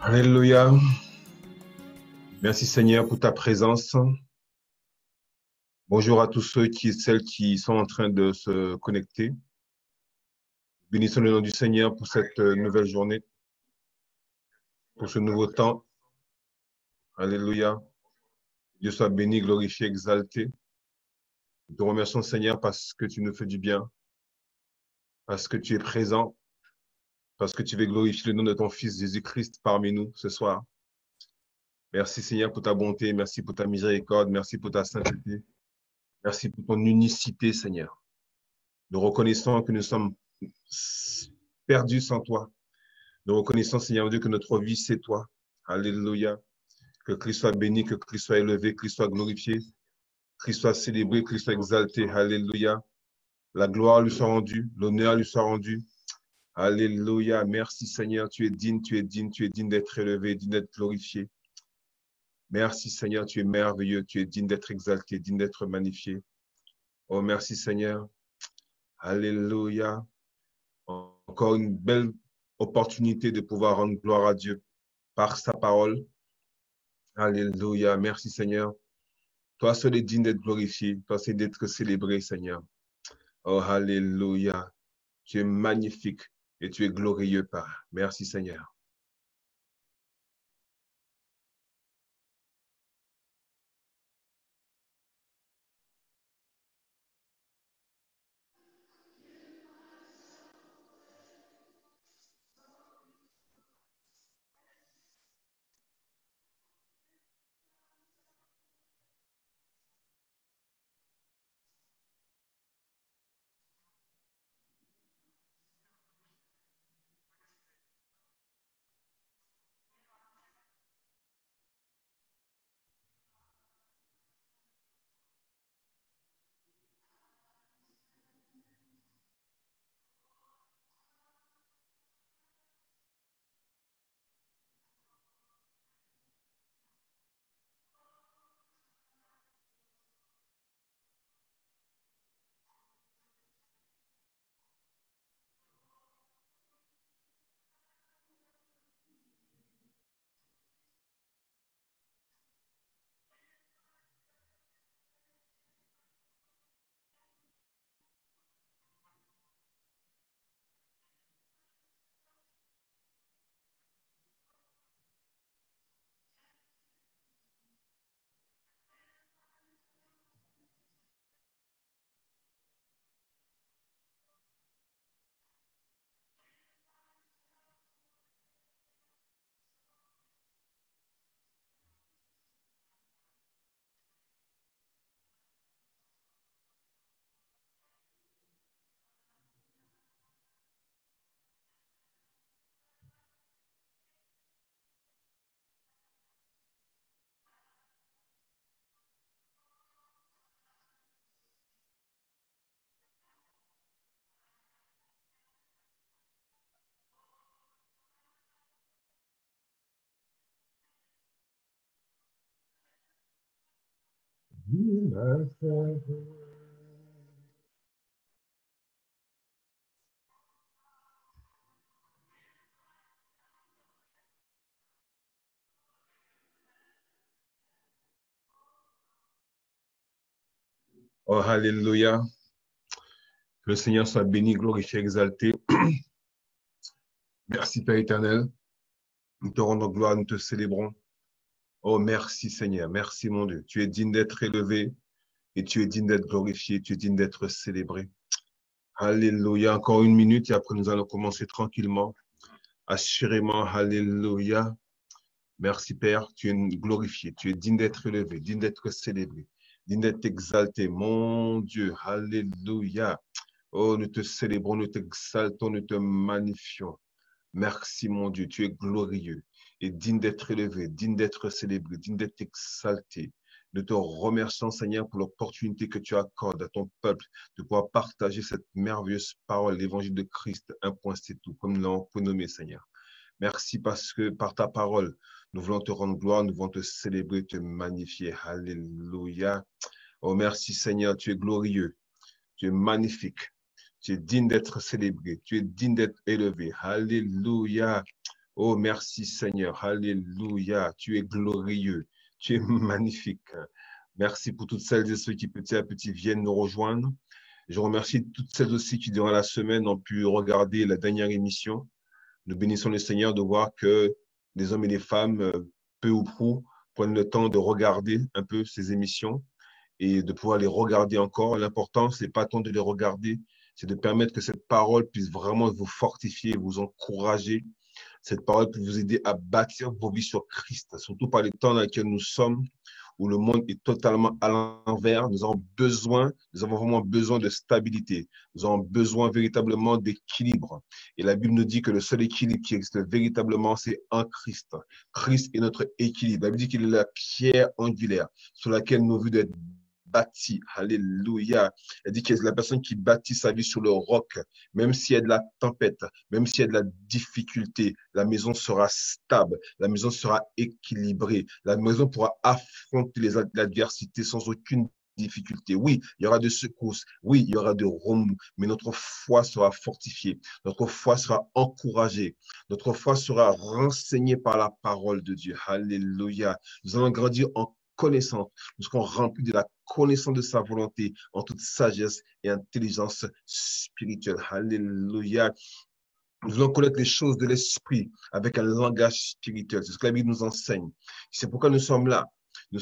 Alléluia. Merci Seigneur pour ta présence. Bonjour à tous ceux et celles qui sont en train de se connecter. Bénissons le nom du Seigneur pour cette nouvelle journée, pour ce nouveau temps. Alléluia. Dieu soit béni, glorifié, exalté. Nous te remercions Seigneur parce que tu nous fais du bien, parce que tu es présent, parce que tu veux glorifier le nom de ton Fils Jésus-Christ parmi nous ce soir. Merci Seigneur pour ta bonté, merci pour ta miséricorde, merci pour ta sainteté, merci pour ton unicité Seigneur. Nous reconnaissons que nous sommes perdus sans toi. Nous reconnaissons, Seigneur Dieu, que notre vie, c'est toi. Alléluia. Que Christ soit béni, que Christ soit élevé, que Christ soit glorifié, que Christ soit célébré, que Christ soit exalté. Alléluia. La gloire lui soit rendue, l'honneur lui soit rendu. Alléluia. Merci, Seigneur. Tu es digne, tu es digne, tu es digne d'être élevé, digne d'être glorifié. Merci, Seigneur. Tu es merveilleux, tu es digne d'être exalté, digne d'être magnifié. Oh, merci, Seigneur. Alléluia. Encore une belle opportunité de pouvoir rendre gloire à Dieu par sa parole. Alléluia. Merci Seigneur. Toi seul est digne d'être glorifié. Toi seul d'être célébré, Seigneur. Oh, alléluia. Tu es magnifique et tu es glorieux, Père. Merci Seigneur. Oh, alléluia. Que le Seigneur soit béni, glorifié, exalté. Merci Père éternel. Nous te rendons gloire, nous te célébrons. Oh, merci Seigneur. Merci mon Dieu. Tu es digne d'être élevé et tu es digne d'être glorifié. Tu es digne d'être célébré. Alléluia. Encore une minute et après nous allons commencer tranquillement. Assurément, alléluia. Merci Père, tu es glorifié, tu es digne d'être élevé, digne d'être célébré, digne d'être exalté. Mon Dieu, alléluia. Oh, nous te célébrons, nous t'exaltons, nous te magnifions. Merci mon Dieu, tu es glorieux et digne d'être élevé, digne d'être célébré, digne d'être exalté. Nous te remercions, Seigneur, pour l'opportunité que tu accordes à ton peuple de pouvoir partager cette merveilleuse parole, l'évangile de Christ, un point c'est tout, comme nous l'avons nommé, Seigneur. Merci parce que par ta parole, nous voulons te rendre gloire, nous voulons te célébrer, te magnifier. Alléluia. Oh, merci Seigneur, tu es glorieux, tu es magnifique, tu es digne d'être célébré, tu es digne d'être élevé. Alléluia. Oh, merci Seigneur. Alléluia. Tu es glorieux. Tu es magnifique. Merci pour toutes celles et ceux qui petit à petit viennent nous rejoindre. Je remercie toutes celles aussi qui, durant la semaine, ont pu regarder la dernière émission. Nous bénissons le Seigneur de voir que les hommes et les femmes, peu ou prou, prennent le temps de regarder un peu ces émissions et de pouvoir les regarder encore. L'important, c'est pas tant de les regarder, c'est de permettre que cette parole puisse vraiment vous fortifier, vous encourager. Cette parole peut vous aider à bâtir vos vies sur Christ, surtout par les temps dans lesquels nous sommes, où le monde est totalement à l'envers. Nous avons vraiment besoin de stabilité. Nous avons besoin véritablement d'équilibre. Et la Bible nous dit que le seul équilibre qui existe véritablement, c'est en Christ. Christ est notre équilibre. La Bible dit qu'il est la pierre angulaire sur laquelle nos vies doivent être bâties. Alléluia. Elle dit que la personne qui bâtit sa vie sur le roc, même s'il y a de la tempête, même s'il y a de la difficulté, la maison sera stable, la maison sera équilibrée, la maison pourra affronter l'adversité sans aucune difficulté. Oui, il y aura des secousses, oui, il y aura des remous, mais notre foi sera fortifiée, notre foi sera encouragée, notre foi sera renseignée par la parole de Dieu. Alléluia. Nous allons grandir en connaissance, nous serons remplis de la connaissance de sa volonté en toute sagesse et intelligence spirituelle. Alléluia. Nous voulons connaître les choses de l'esprit avec un langage spirituel. C'est ce que la Bible nous enseigne. C'est pourquoi nous sommes là. Nous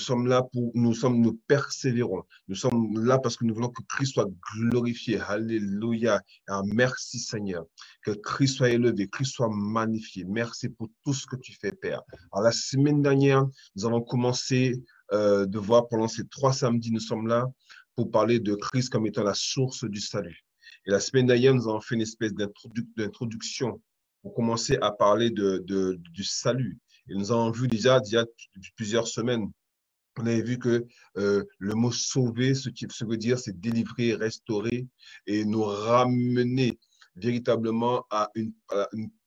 persévérons. Nous sommes là parce que nous voulons que Christ soit glorifié. Alléluia. Ah, merci Seigneur. Que Christ soit élevé, Christ soit magnifié. Merci pour tout ce que tu fais, Père. Alors, la semaine dernière, nous avons commencé de voir pendant ces 3 samedis, nous sommes là pour parler de Christ comme étant la source du salut. Et la semaine dernière, nous avons fait une espèce d'introduction pour commencer à parler du salut. Et nous avons vu déjà depuis plusieurs semaines, on avait vu que le mot sauver, ce qui veut dire, c'est délivrer, restaurer et nous ramener véritablement à une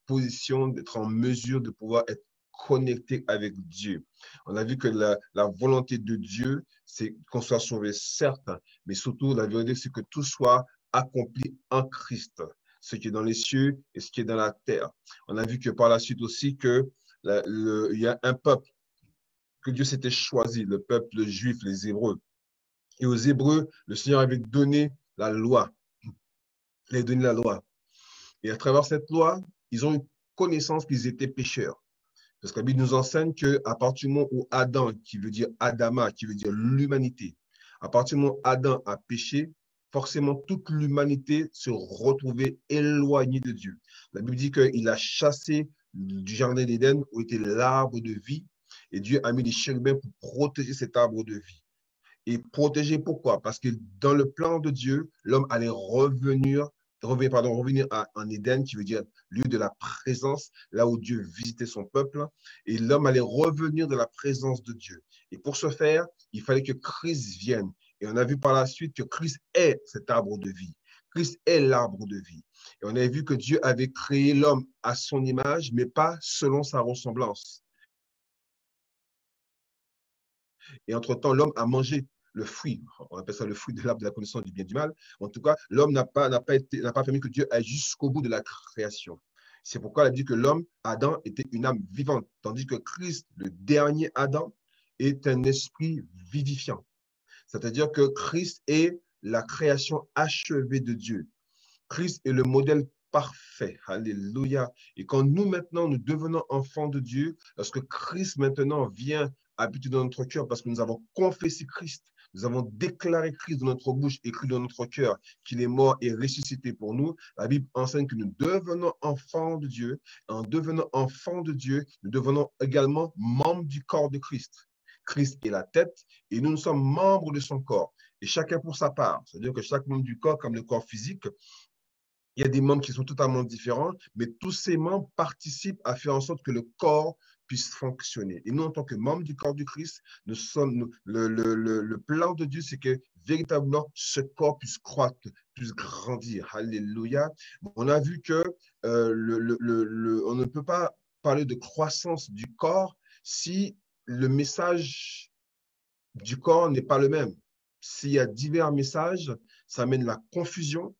position d'être en mesure de pouvoir être connecté avec Dieu. On a vu que la volonté de Dieu, c'est qu'on soit sauvé, certes, mais surtout, la vérité, c'est que tout soit accompli en Christ, ce qui est dans les cieux et ce qui est dans la terre. On a vu que par la suite aussi que il y a un peuple que Dieu s'était choisi, le peuple juif, les Hébreux. Et aux Hébreux, le Seigneur avait donné la loi. Il avait donné la loi. Et à travers cette loi, ils ont eu connaissance qu'ils étaient pécheurs. Parce que la Bible nous enseigne qu'à partir du moment où Adam, qui veut dire Adama, qui veut dire l'humanité, à partir du moment où Adam a péché, forcément toute l'humanité se retrouvait éloignée de Dieu. La Bible dit qu'il a chassé du jardin d'Éden où était l'arbre de vie, et Dieu a mis des chérubins pour protéger cet arbre de vie. Et protéger pourquoi? Parce que dans le plan de Dieu, l'homme allait revenir en Éden, qui veut dire lieu de la présence, là où Dieu visitait son peuple, et l'homme allait revenir de la présence de Dieu. Et pour ce faire, il fallait que Christ vienne. Et on a vu par la suite que Christ est cet arbre de vie. Christ est l'arbre de vie. Et on a vu que Dieu avait créé l'homme à son image, mais pas selon sa ressemblance. Et entre-temps, l'homme a mangé le fruit, on appelle ça le fruit de l'arbre de la connaissance du bien et du mal. En tout cas, l'homme n'a pas permis que Dieu aille jusqu'au bout de la création. C'est pourquoi il dit que l'homme, Adam, était une âme vivante, tandis que Christ, le dernier Adam, est un esprit vivifiant. C'est-à-dire que Christ est la création achevée de Dieu. Christ est le modèle parfait. Alléluia. Et quand nous, maintenant, nous devenons enfants de Dieu, lorsque Christ, maintenant, vient habiter dans notre cœur, parce que nous avons confessé Christ, nous avons déclaré Christ dans notre bouche, écrit dans notre cœur, qu'il est mort et ressuscité pour nous, la Bible enseigne que nous devenons enfants de Dieu. En devenant enfants de Dieu, nous devenons également membres du corps de Christ. Christ est la tête et nous sommes membres de son corps. Et chacun pour sa part. C'est-à-dire que chaque membre du corps, comme le corps physique, il y a des membres qui sont totalement différents, mais tous ces membres participent à faire en sorte que le corps puisse fonctionner. Et nous, en tant que membres du corps du Christ, le plan de Dieu, c'est que véritablement ce corps puisse croître, puisse grandir. Alléluia. On a vu que on ne peut pas parler de croissance du corps si le message du corps n'est pas le même. S'il y a divers messages, ça amène la confusion,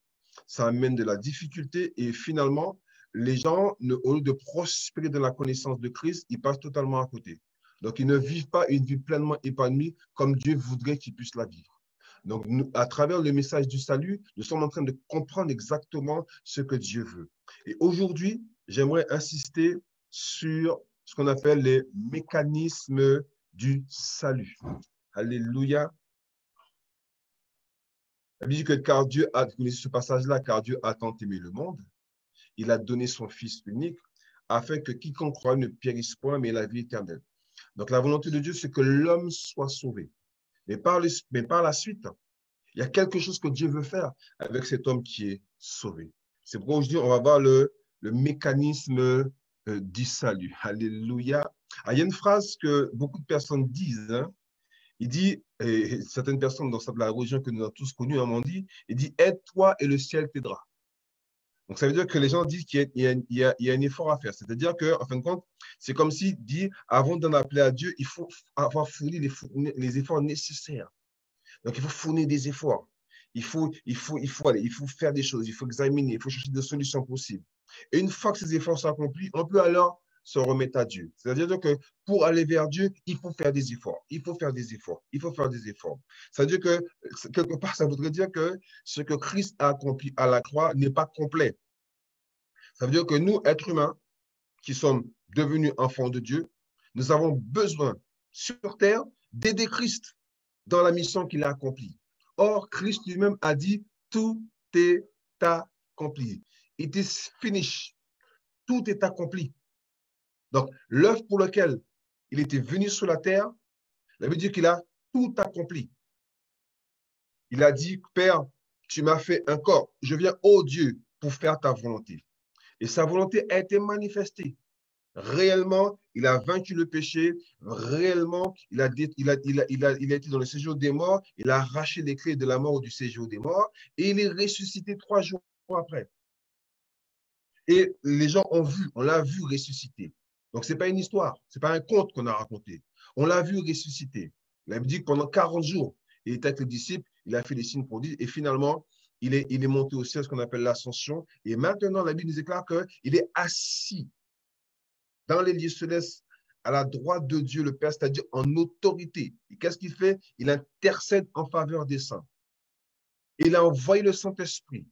ça amène de la difficulté et finalement, les gens, au lieu de prospérer dans la connaissance de Christ, ils passent totalement à côté. Donc, ils ne vivent pas une vie pleinement épanouie comme Dieu voudrait qu'ils puissent la vivre. Donc, nous, à travers le message du salut, nous sommes en train de comprendre exactement ce que Dieu veut. Et aujourd'hui, j'aimerais insister sur ce qu'on appelle les mécanismes du salut. Alléluia. La Bible dit que car Dieu a, vous connaissez ce passage-là, car Dieu a tant aimé le monde, il a donné son Fils unique, afin que quiconque croit ne périsse point, mais la vie éternelle. Donc, la volonté de Dieu, c'est que l'homme soit sauvé. Mais par la suite, il y a quelque chose que Dieu veut faire avec cet homme qui est sauvé. C'est pourquoi aujourd'hui, on va voir le mécanisme du salut. Alléluia. Ah, il y a une phrase que beaucoup de personnes disent. Hein. Il dit, et certaines personnes dans la religion que nous avons tous connue, m'ont dit, il dit, aide-toi et le ciel t'aidera. Donc, ça veut dire que les gens disent qu'il y a un effort à faire. C'est-à-dire qu'en fin de compte, c'est comme s'il dit, avant d'en appeler à Dieu, il faut avoir fourni les efforts nécessaires. Donc, il faut fournir des efforts. Il faut faire des choses, il faut examiner, il faut chercher des solutions possibles. Et une fois que ces efforts sont accomplis, on peut alors se remettre à Dieu. C'est-à-dire que pour aller vers Dieu, il faut faire des efforts. Il faut faire des efforts. Il faut faire des efforts. C'est-à-dire que, quelque part, ça voudrait dire que ce que Christ a accompli à la croix n'est pas complet. Ça veut dire que nous, êtres humains, qui sommes devenus enfants de Dieu, nous avons besoin sur terre d'aider Christ dans la mission qu'il a accomplie. Or, Christ lui-même a dit, tout est accompli. It is finished. Tout est accompli. Donc, l'œuvre pour laquelle il était venu sur la terre, ça veut dire qu'il a tout accompli. Il a dit, Père, tu m'as fait un corps. Je viens, ô Dieu, pour faire ta volonté. Et sa volonté a été manifestée. Réellement, il a vaincu le péché. Réellement, il a été dans le séjour des morts. Il a arraché les clés de la mort ou du séjour des morts. Et il est ressuscité 3 jours après. Et les gens ont vu, on l'a vu ressusciter. Donc, ce n'est pas une histoire, ce n'est pas un conte qu'on a raconté. On l'a vu ressusciter. La Bible dit que pendant 40 jours, il était avec les disciples, il a fait des signes prodiges et finalement, il est monté au ciel, ce qu'on appelle l'ascension. Et maintenant, la Bible nous déclare qu'il est assis dans les lieux célestes à la droite de Dieu le Père, c'est-à-dire en autorité. Et qu'est-ce qu'il fait? Il intercède en faveur des saints. Il a envoyé le Saint-Esprit,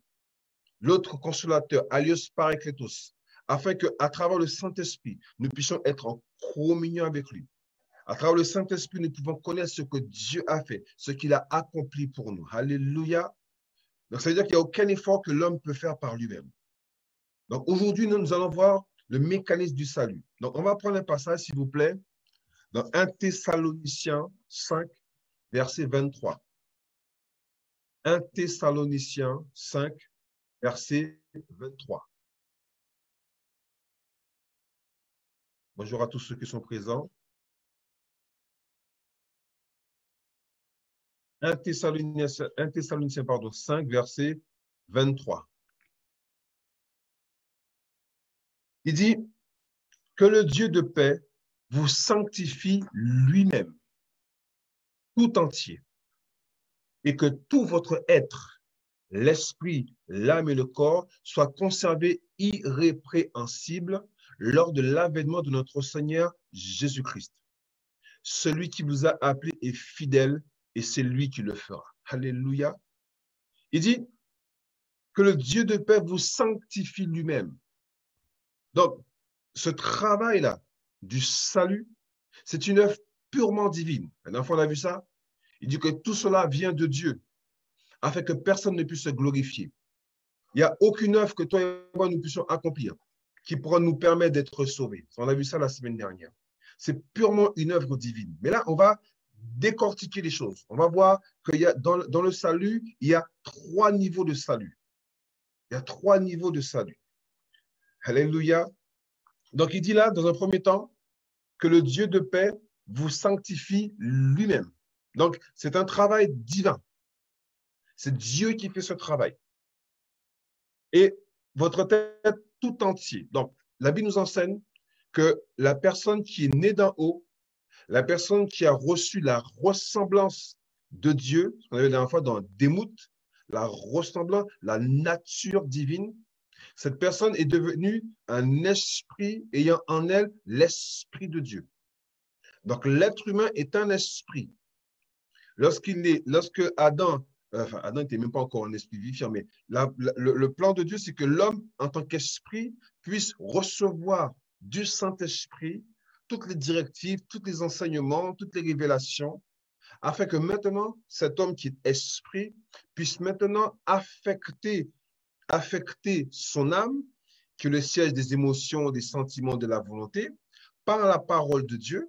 l'autre consolateur, alias Parakletos, afin qu'à travers le Saint-Esprit, nous puissions être en communion avec lui. À travers le Saint-Esprit, nous pouvons connaître ce que Dieu a fait, ce qu'il a accompli pour nous. Alléluia. Donc, ça veut dire qu'il n'y a aucun effort que l'homme peut faire par lui-même. Donc, aujourd'hui, nous allons voir le mécanisme du salut. Donc, on va prendre un passage, s'il vous plaît, dans 1 Thessaloniciens 5, verset 23. 1 Thessaloniciens 5, verset 23. Bonjour à tous ceux qui sont présents. 1 Thessaloniciens 5, verset 23. Il dit que le Dieu de paix vous sanctifie lui-même, tout entier, et que tout votre être, l'esprit, l'âme et le corps, soient conservés irrépréhensibles lors de l'avènement de notre Seigneur Jésus-Christ. Celui qui vous a appelé est fidèle et c'est lui qui le fera. Alléluia. Il dit que le Dieu de paix vous sanctifie lui-même. Donc, ce travail-là du salut, c'est une œuvre purement divine. La dernière fois, on a vu ça. Il dit que tout cela vient de Dieu, afin que personne ne puisse se glorifier. Il n'y a aucune œuvre que toi et moi nous puissions accomplir qui pourra nous permettre d'être sauvés. On a vu ça la semaine dernière. C'est purement une œuvre divine. Mais là, on va décortiquer les choses. On va voir qu'il y a dans le salut, il y a 3 niveaux de salut. Il y a 3 niveaux de salut. Alléluia. Donc, il dit là, dans un premier temps, que le Dieu de paix vous sanctifie lui-même. Donc, c'est un travail divin. C'est Dieu qui fait ce travail. Et votre tête tout entier. Donc, la Bible nous enseigne que la personne qui est née d'en haut, la personne qui a reçu la ressemblance de Dieu, ce qu'on avait la dernière fois dans Démout, la ressemblance, la nature divine, Cette personne est devenue un esprit ayant en elle l'esprit de Dieu. Donc, l'être humain est un esprit. Lorsque Adam, enfin, Adam n'était même pas encore un esprit vivant, mais le plan de Dieu, c'est que l'homme, en tant qu'esprit, puisse recevoir du Saint-Esprit toutes les directives, tous les enseignements, toutes les révélations, afin que maintenant, cet homme qui est esprit puisse maintenant affecter son âme, qui est le siège des émotions, des sentiments, de la volonté, par la parole de Dieu,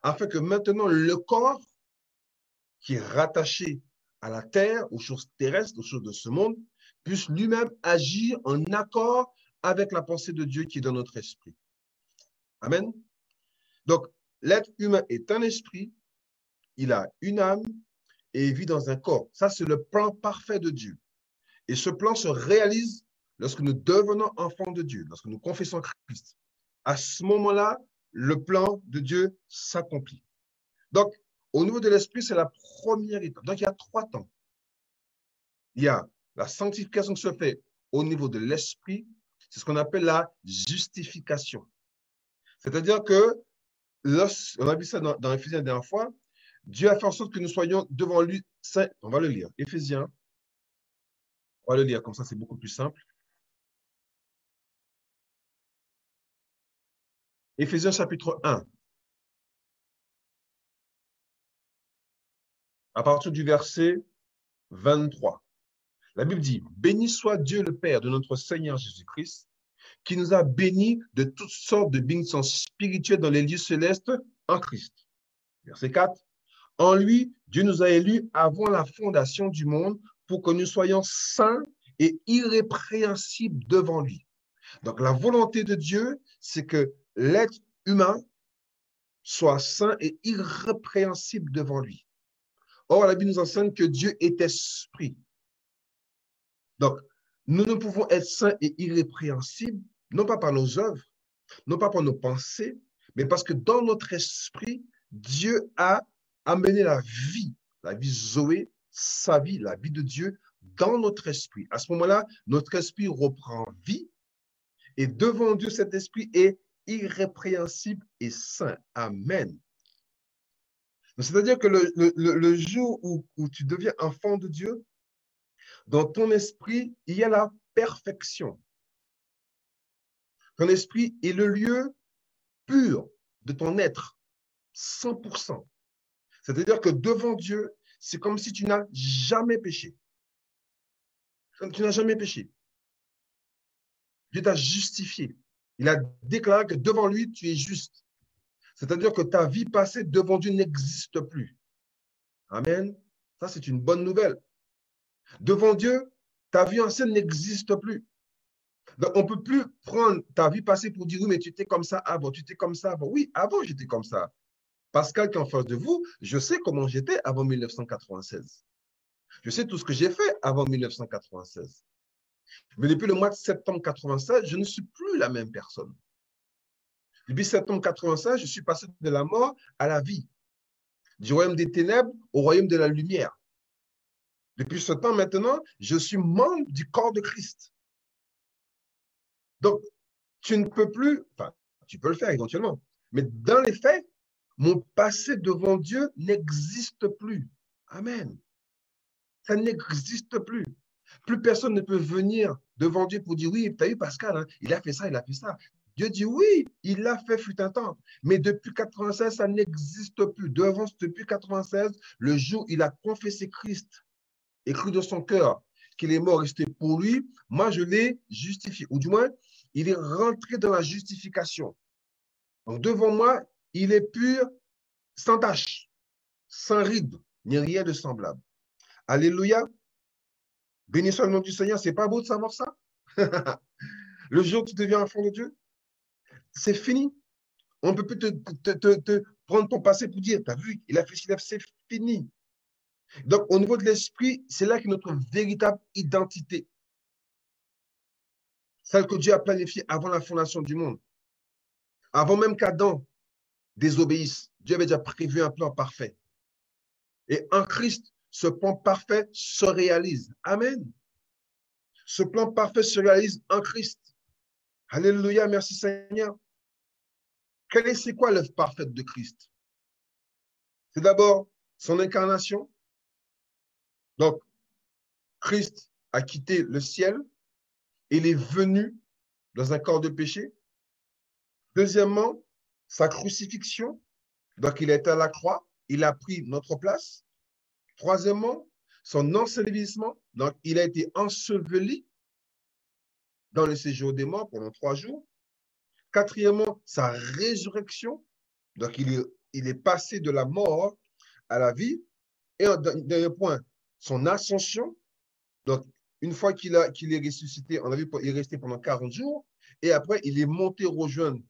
afin que maintenant le corps, qui est rattaché à la terre, aux choses terrestres, aux choses de ce monde, puisse lui-même agir en accord avec la pensée de Dieu qui est dans notre esprit. Amen. Donc, l'être humain est un esprit, il a une âme et il vit dans un corps. Ça, c'est le plan parfait de Dieu. Et ce plan se réalise lorsque nous devenons enfants de Dieu, lorsque nous confessons Christ. À ce moment-là, le plan de Dieu s'accomplit. Donc, au niveau de l'esprit, c'est la première étape. Donc, il y a 3 temps. Il y a la sanctification qui se fait au niveau de l'esprit, c'est ce qu'on appelle la justification. C'est-à-dire que, on a vu ça dans Éphésiens la dernière fois, Dieu a fait en sorte que nous soyons devant lui saints. On va le lire. Éphésiens, on va le lire, comme ça c'est beaucoup plus simple. Éphésiens chapitre 1. À partir du verset 23. La Bible dit, « Béni soit Dieu le Père de notre Seigneur Jésus-Christ, qui nous a bénis de toutes sortes de bénédictions spirituelles dans les lieux célestes en Christ. » Verset 4. « En lui, Dieu nous a élus avant la fondation du monde pour que nous soyons saints et irrépréhensibles devant lui. » Donc, la volonté de Dieu, c'est que l'être humain soit saint et irrépréhensible devant lui. Or, la Bible nous enseigne que Dieu est esprit. Donc, nous ne pouvons être saints et irrépréhensibles, non pas par nos œuvres, non pas par nos pensées, mais parce que dans notre esprit, Dieu a amené la vie Zoé, sa vie, la vie de Dieu, dans notre esprit. À ce moment-là, notre esprit reprend vie et devant Dieu, cet esprit est irrépréhensible et saint. Amen. C'est-à-dire que le jour où tu deviens enfant de Dieu, dans ton esprit, il y a la perfection. Ton esprit est le lieu pur de ton être, 100%. C'est-à-dire que devant Dieu, c'est comme si tu n'as jamais péché. Tu n'as jamais péché. Dieu t'a justifié. Il a déclaré que devant lui, tu es juste. C'est-à-dire que ta vie passée devant Dieu n'existe plus. Amen. Ça, c'est une bonne nouvelle. Devant Dieu, ta vie ancienne n'existe plus. Donc, on ne peut plus prendre ta vie passée pour dire, oui, mais tu étais comme ça avant, tu étais comme ça avant. Oui, avant, j'étais comme ça. Pascal qui est en face de vous, je sais comment j'étais avant 1996. Je sais tout ce que j'ai fait avant 1996. Mais depuis le mois de septembre 1996, je ne suis plus la même personne. Depuis septembre 1996, je suis passé de la mort à la vie, du royaume des ténèbres au royaume de la lumière. Depuis ce temps maintenant, je suis membre du corps de Christ. Donc, tu ne peux plus, enfin, tu peux le faire éventuellement, mais dans les faits, mon passé devant Dieu n'existe plus. Amen. Ça n'existe plus. Plus personne ne peut venir devant Dieu pour dire, oui, tu as vu Pascal, hein, il a fait ça, il a fait ça. Dieu dit, oui, il l'a fait fut un temps. Mais depuis 1996, ça n'existe plus. Depuis 1996, le jour où il a confessé Christ, écrit de son cœur qu'il est mort et c'était pour lui, moi, je l'ai justifié. Ou du moins, il est rentré dans la justification. Donc, devant moi, il est pur, sans tache, sans ride, ni rien de semblable. Alléluia. Béni soit le nom du Seigneur. C'est pas beau de savoir ça? Le jour où tu deviens enfant de Dieu, c'est fini. On ne peut plus te prendre ton passé pour dire, tu as vu, il a fait ce qu'il a fait, c'est fini. Donc, au niveau de l'esprit, c'est là qu'est notre véritable identité. Celle que Dieu a planifiée avant la fondation du monde. Avant même qu'Adam désobéisse, Dieu avait déjà prévu un plan parfait. Et en Christ, ce plan parfait se réalise. Amen. Ce plan parfait se réalise en Christ. Alléluia, merci Seigneur. C'est quoi l'œuvre parfaite de Christ? C'est d'abord son incarnation. Donc, Christ a quitté le ciel et il est venu dans un corps de péché. Deuxièmement, sa crucifixion. Donc, il est à la croix. Il a pris notre place. Troisièmement, son ensevelissement. Donc, il a été enseveli dans le séjour des morts pendant 3 jours. Quatrièmement, sa résurrection. Donc, il est passé de la mort à la vie. Et en dernier point, son ascension. Donc, une fois qu'il est ressuscité, on a vu qu'il est resté pendant 40 jours. Et après, il est monté rejoindre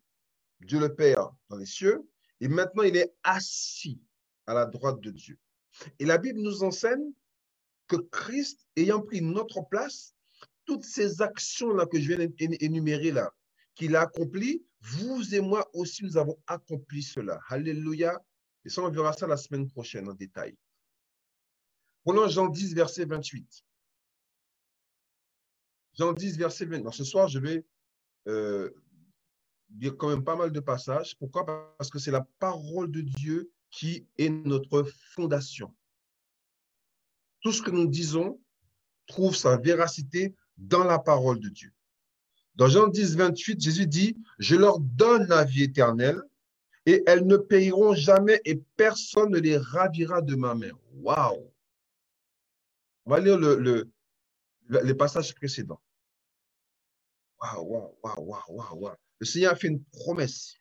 Dieu le Père dans les cieux. Et maintenant, il est assis à la droite de Dieu. Et la Bible nous enseigne que Christ, ayant pris notre place, toutes ces actions-là que je viens d'énumérer là, qu'il a accomplies, vous et moi aussi, nous avons accompli cela. Alléluia. Et ça, on verra ça la semaine prochaine en détail. Prenons Jean 10, verset 28. Jean 10, verset 28. Ce soir, je vais dire quand même pas mal de passages. Pourquoi? Parce que c'est la parole de Dieu qui est notre fondation. Tout ce que nous disons trouve sa véracité dans la parole de Dieu. Dans Jean 10, 28, Jésus dit, « Je leur donne la vie éternelle et elles ne périront jamais et personne ne les ravira de ma main. » Waouh! On va lire les passages précédents. Waouh, waouh, waouh, waouh, waouh. Le Seigneur a fait une promesse.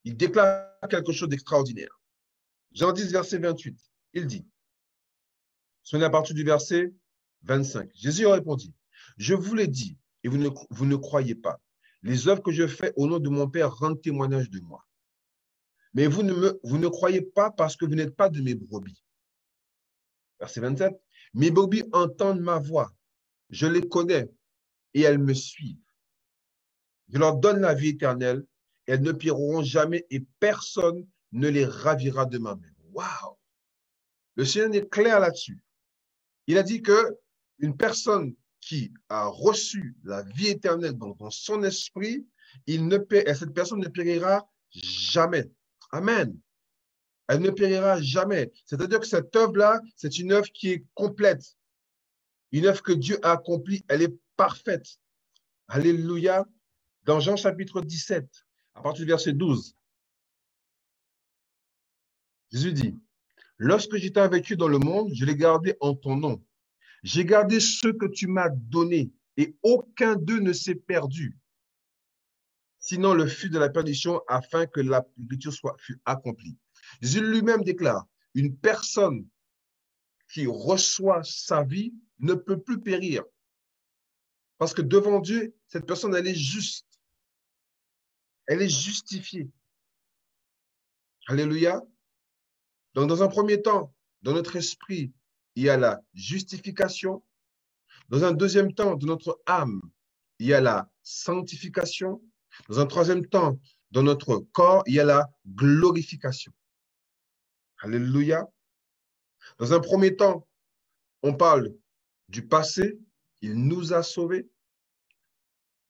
Il déclare quelque chose d'extraordinaire. Jean 10, verset 28, il dit, c'est à partir du verset 25. Jésus répondit, « Je vous l'ai dit, et vous ne croyez pas. Les œuvres que je fais au nom de mon Père rendent témoignage de moi. Mais vous ne croyez pas parce que vous n'êtes pas de mes brebis. » Verset 27. « Mes brebis entendent ma voix. Je les connais et elles me suivent. Je leur donne la vie éternelle. Elles ne périront jamais et personne ne les ravira de ma main. » Waouh! Le Seigneur est clair là-dessus. Il a dit que une personne qui a reçu la vie éternelle dans son esprit, cette personne ne périra jamais. Amen. Elle ne périra jamais. C'est-à-dire que cette œuvre-là, c'est une œuvre qui est complète. Une œuvre que Dieu a accomplie, elle est parfaite. Alléluia. Dans Jean chapitre 17, à partir du verset 12, Jésus dit, « Lorsque j'étais avec eux dans le monde, je les gardais en ton nom. J'ai gardé ceux que tu m'as donnés et aucun d'eux ne s'est perdu. Sinon le fut de la perdition afin que l'écriture fût accomplie. » Jésus lui-même déclare, une personne qui reçoit sa vie ne peut plus périr. Parce que devant Dieu, cette personne, elle est juste. Elle est justifiée. Alléluia. Donc, dans un premier temps, dans notre esprit, il y a la justification. Dans un deuxième temps, dans notre âme, il y a la sanctification. Dans un troisième temps, dans notre corps, il y a la glorification. Alléluia. Dans un premier temps, on parle du passé, il nous a sauvés.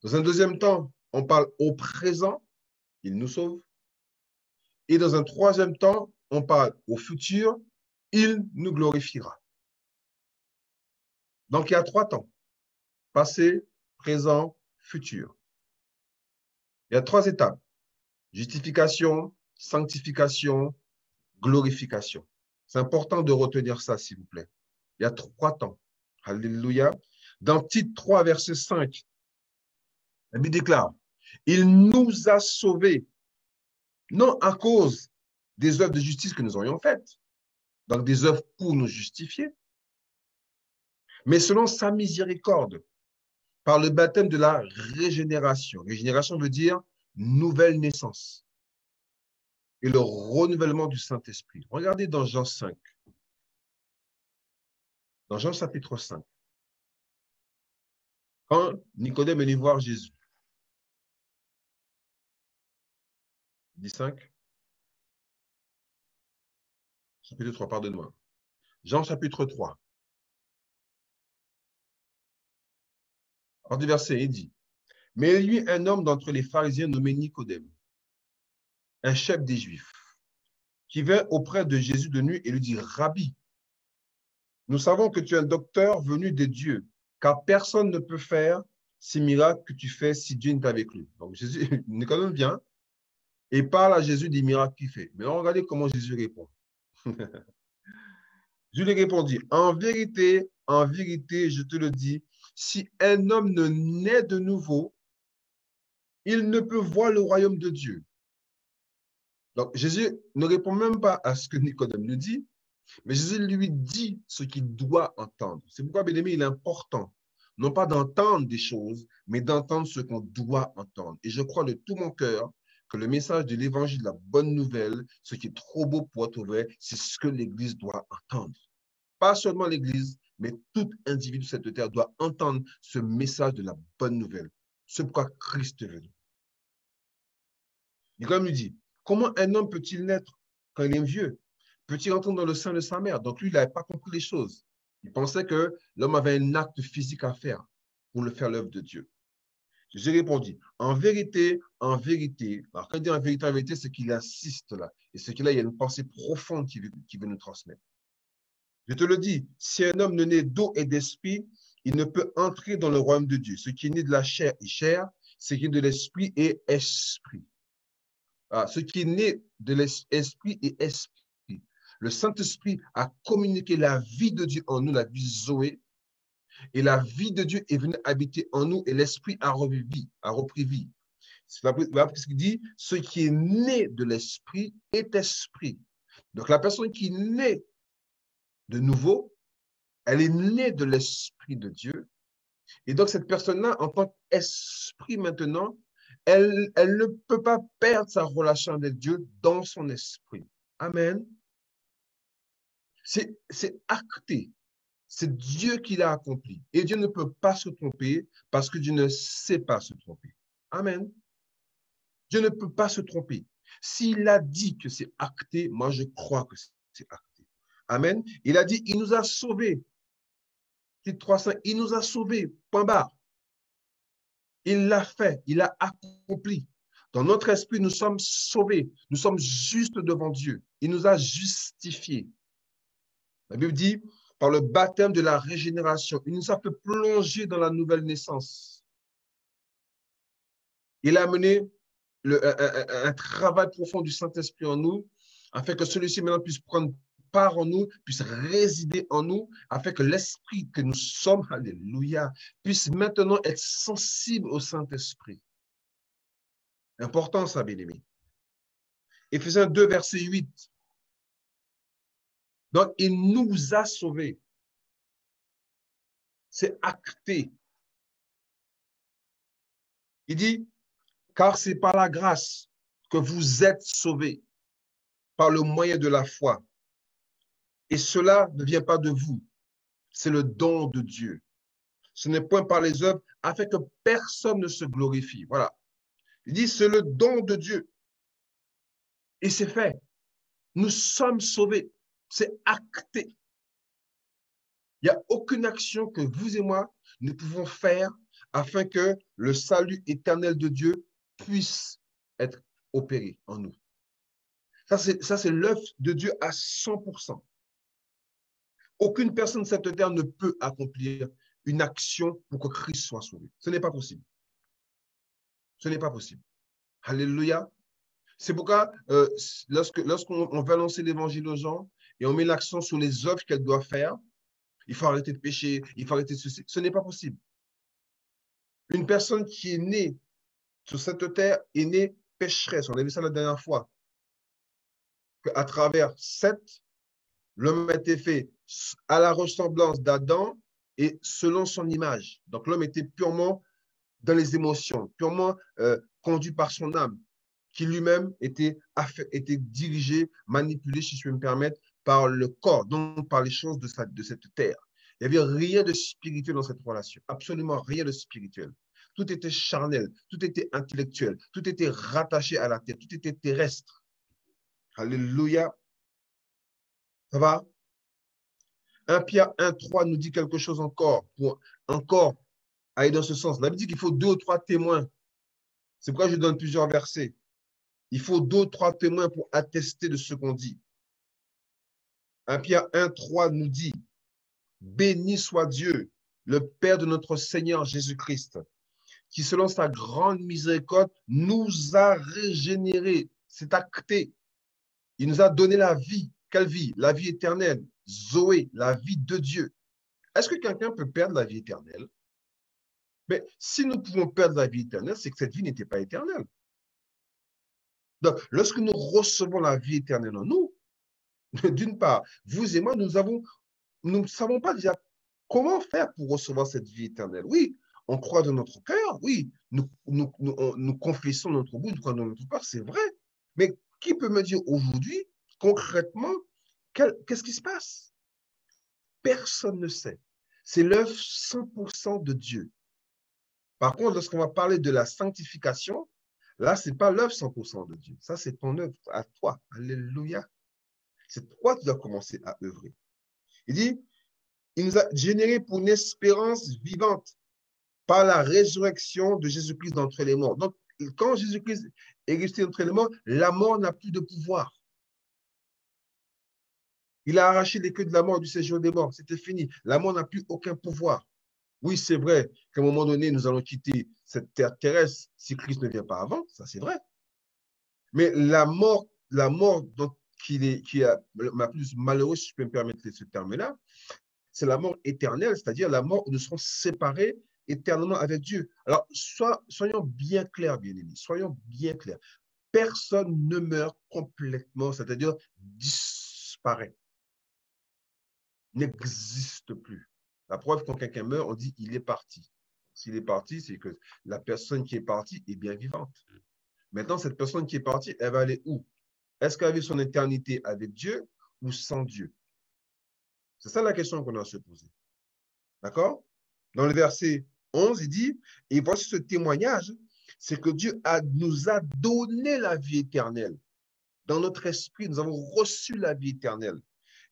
Dans un deuxième temps, on parle au présent, il nous sauve. Et dans un troisième temps, on parle au futur, il nous glorifiera. Donc, il y a 3 temps, passé, présent, futur. Il y a 3 étapes, justification, sanctification, glorification. C'est important de retenir ça, s'il vous plaît. Il y a 3 temps. Alléluia. Dans Tite 3, verset 5, la Bible déclare, « Il nous a sauvés, non à cause des œuvres de justice que nous aurions faites, donc des œuvres pour nous justifier, mais selon sa miséricorde, par le baptême de la régénération. Régénération veut dire nouvelle naissance et le renouvellement du Saint-Esprit. Regardez dans Jean 5. Dans Jean chapitre 5. Quand Nicodème est venu voir Jésus. 5. Chapitre 3, pardonne-moi. Jean chapitre 3. partir du verset 1, il dit, mais il y eut un homme d'entre les pharisiens nommé Nicodème, un chef des Juifs, qui vint auprès de Jésus de nuit et lui dit, Rabbi, nous savons que tu es un docteur venu de Dieu, car personne ne peut faire ces miracles que tu fais si Dieu n'est avec lui. Donc Jésus, Nicodème vient et parle à Jésus des miracles qu'il fait. Mais regardez comment Jésus répond. Jésus lui répondit, en vérité, je te le dis, si un homme ne naît de nouveau, il ne peut voir le royaume de Dieu. Donc Jésus ne répond même pas à ce que Nicodème lui dit, mais Jésus lui dit ce qu'il doit entendre. C'est pourquoi, bien aimé, il est important, non pas d'entendre des choses, mais d'entendre ce qu'on doit entendre. Et je crois de tout mon cœur que le message de l'évangile, de la bonne nouvelle, ce qui est trop beau pour être vrai, c'est ce que l'Église doit entendre. Pas seulement l'Église, mais tout individu de cette terre doit entendre ce message de la bonne nouvelle. C'est pourquoi Christ est venu. Et comme il dit, comment un homme peut-il naître quand il est vieux? Peut-il entrer dans le sein de sa mère? Donc lui, il n'avait pas compris les choses. Il pensait que l'homme avait un acte physique à faire pour le faire l'œuvre de Dieu. J'ai répondu, en vérité, alors quand il dit en vérité, c'est qu'il insiste là. Et c'est qu'il y a une pensée profonde qui veut nous transmettre. Je te le dis, si un homme ne naît d'eau et d'esprit, il ne peut entrer dans le royaume de Dieu. Ce qui est né de la chair est chair, ce qui est de l'esprit est esprit. Ce qui est né de l'esprit est esprit. Le Saint-Esprit a communiqué la vie de Dieu en nous, la vie Zoé, et la vie de Dieu est venue habiter en nous et l'Esprit a repris vie. C'est ce qu'il dit, ce qui est né de l'Esprit est esprit. Donc la personne qui naît de nouveau, elle est née de l'Esprit de Dieu. Et donc cette personne-là, en tant qu'esprit maintenant, elle ne peut pas perdre sa relation avec Dieu dans son esprit. Amen. C'est acté. C'est Dieu qui l'a accompli. Et Dieu ne peut pas se tromper parce que Dieu ne sait pas se tromper. Amen. Dieu ne peut pas se tromper. S'il a dit que c'est acté, moi je crois que c'est acté. Amen. Il a dit, il nous a sauvés. Titre 3.5, il nous a sauvés. Point barre. Il l'a fait. Il a accompli. Dans notre esprit, nous sommes sauvés. Nous sommes justes devant Dieu. Il nous a justifiés. La Bible dit, par le baptême de la régénération, il nous a fait plonger dans la nouvelle naissance. Il a mené un travail profond du Saint-Esprit en nous, afin que celui-ci maintenant puisse prendre part en nous, puisse résider en nous, afin que l'Esprit que nous sommes, alléluia, puisse maintenant être sensible au Saint-Esprit. Important ça, bien-aimé. Éphésiens 2, verset 8. Donc, il nous a sauvés. C'est acté. Il dit, car c'est par la grâce que vous êtes sauvés, par le moyen de la foi. Et cela ne vient pas de vous, c'est le don de Dieu. Ce n'est point par les œuvres, afin que personne ne se glorifie. Voilà. Il dit, c'est le don de Dieu. Et c'est fait. Nous sommes sauvés. C'est acté. Il n'y a aucune action que vous et moi ne pouvons faire afin que le salut éternel de Dieu puisse être opéré en nous. Ça, c'est l'œuvre de Dieu à 100%. Aucune personne de cette terre ne peut accomplir une action pour que Christ soit sauvé. Ce n'est pas possible. Ce n'est pas possible. Alléluia. C'est pourquoi lorsqu'on va lancer l'évangile aux gens et on met l'accent sur les œuvres qu'elles doivent faire, il faut arrêter de pécher, il faut arrêter de ceci. Ce n'est pas possible. Une personne qui est née sur cette terre est née pécheresse. On a vu ça la dernière fois. À travers Seth, l'homme a été fait à la ressemblance d'Adam et selon son image. Donc l'homme était purement dans les émotions, purement conduit par son âme, qui lui-même était dirigé, manipulé, si je peux me permettre, par le corps, donc par les choses de cette terre. Il n'y avait rien de spirituel dans cette relation, absolument rien de spirituel. Tout était charnel, tout était intellectuel, tout était rattaché à la terre, tout était terrestre. Alléluia. Ça va? 1 Pierre 1,3 nous dit quelque chose encore. aller dans ce sens. La Bible dit qu'il faut 2 ou 3 témoins. C'est pourquoi je donne plusieurs versets. Il faut 2 ou 3 témoins pour attester de ce qu'on dit. 1 Pierre 1, 3 nous dit, béni soit Dieu, le Père de notre Seigneur Jésus-Christ, qui selon sa grande miséricorde nous a régénérés. C'est acté. Il nous a donné la vie. Quelle vie? La vie éternelle. Zoé, la vie de Dieu. Est-ce que quelqu'un peut perdre la vie éternelle? Mais si nous pouvons perdre la vie éternelle, c'est que cette vie n'était pas éternelle. Donc, lorsque nous recevons la vie éternelle en nous, d'une part, vous et moi, nous ne savons pas déjà comment faire pour recevoir cette vie éternelle. Oui, on croit dans notre cœur, oui, nous confessons notre bouche, nous croyons dans notre cœur, c'est vrai. Mais qui peut me dire aujourd'hui, concrètement, qu'est-ce qui se passe? Personne ne sait. C'est l'œuvre 100% de Dieu. Par contre, lorsqu'on va parler de la sanctification, là, ce n'est pas l'œuvre 100% de Dieu. Ça, c'est ton œuvre à toi. Alléluia. C'est toi qui dois commencer à œuvrer. Il dit, il nous a généré pour une espérance vivante par la résurrection de Jésus-Christ d'entre les morts. Donc, quand Jésus-Christ est ressuscité d'entre les morts, la mort n'a plus de pouvoir. Il a arraché les queues de la mort du séjour des morts. C'était fini. La mort n'a plus aucun pouvoir. Oui, c'est vrai qu'à un moment donné, nous allons quitter cette terre terrestre si Christ ne vient pas avant. Ça, c'est vrai. Mais la mort dont qui est ma plus malheureuse, si je peux me permettre ce terme-là, c'est la mort éternelle, c'est-à-dire la mort où nous serons séparés éternellement avec Dieu. Alors, soyons bien clairs, bien-aimés, soyons bien clairs. Personne ne meurt complètement, c'est-à-dire disparaît, n'existe plus. La preuve, quand quelqu'un meurt, on dit il est parti. S'il est parti, c'est que la personne qui est partie est bien vivante. Maintenant, cette personne qui est partie, elle va aller où? Est-ce qu'elle vit son éternité avec Dieu ou sans Dieu? C'est ça la question qu'on doit se poser. D'accord? Dans le verset 11, il dit, et voici ce témoignage, c'est que Dieu nous a donné la vie éternelle. Dans notre esprit, nous avons reçu la vie éternelle.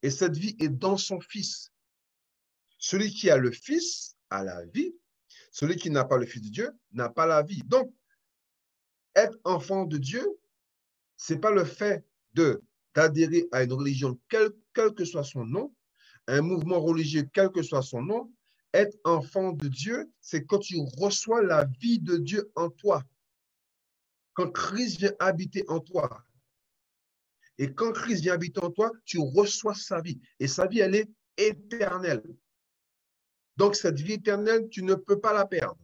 Et cette vie est dans son Fils. Celui qui a le Fils a la vie. Celui qui n'a pas le Fils de Dieu n'a pas la vie. Donc, être enfant de Dieu, ce n'est pas le fait d'adhérer à une religion, quel que soit son nom, un mouvement religieux, quel que soit son nom. Être enfant de Dieu, c'est quand tu reçois la vie de Dieu en toi. Quand Christ vient habiter en toi. Et quand Christ vient habiter en toi, tu reçois sa vie. Et sa vie, elle est éternelle. Donc, cette vie éternelle, tu ne peux pas la perdre.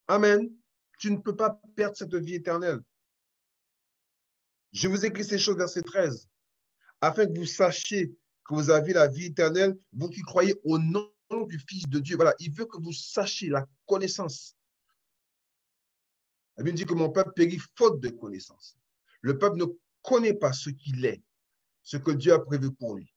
Amen. Tu ne peux pas perdre cette vie éternelle. Je vous écris ces choses, verset 13, afin que vous sachiez que vous avez la vie éternelle, vous qui croyez au nom du Fils de Dieu. Voilà, il veut que vous sachiez la connaissance. La Bible dit que mon peuple périt faute de connaissance. Le peuple ne connaît pas ce qu'il est, ce que Dieu a prévu pour lui.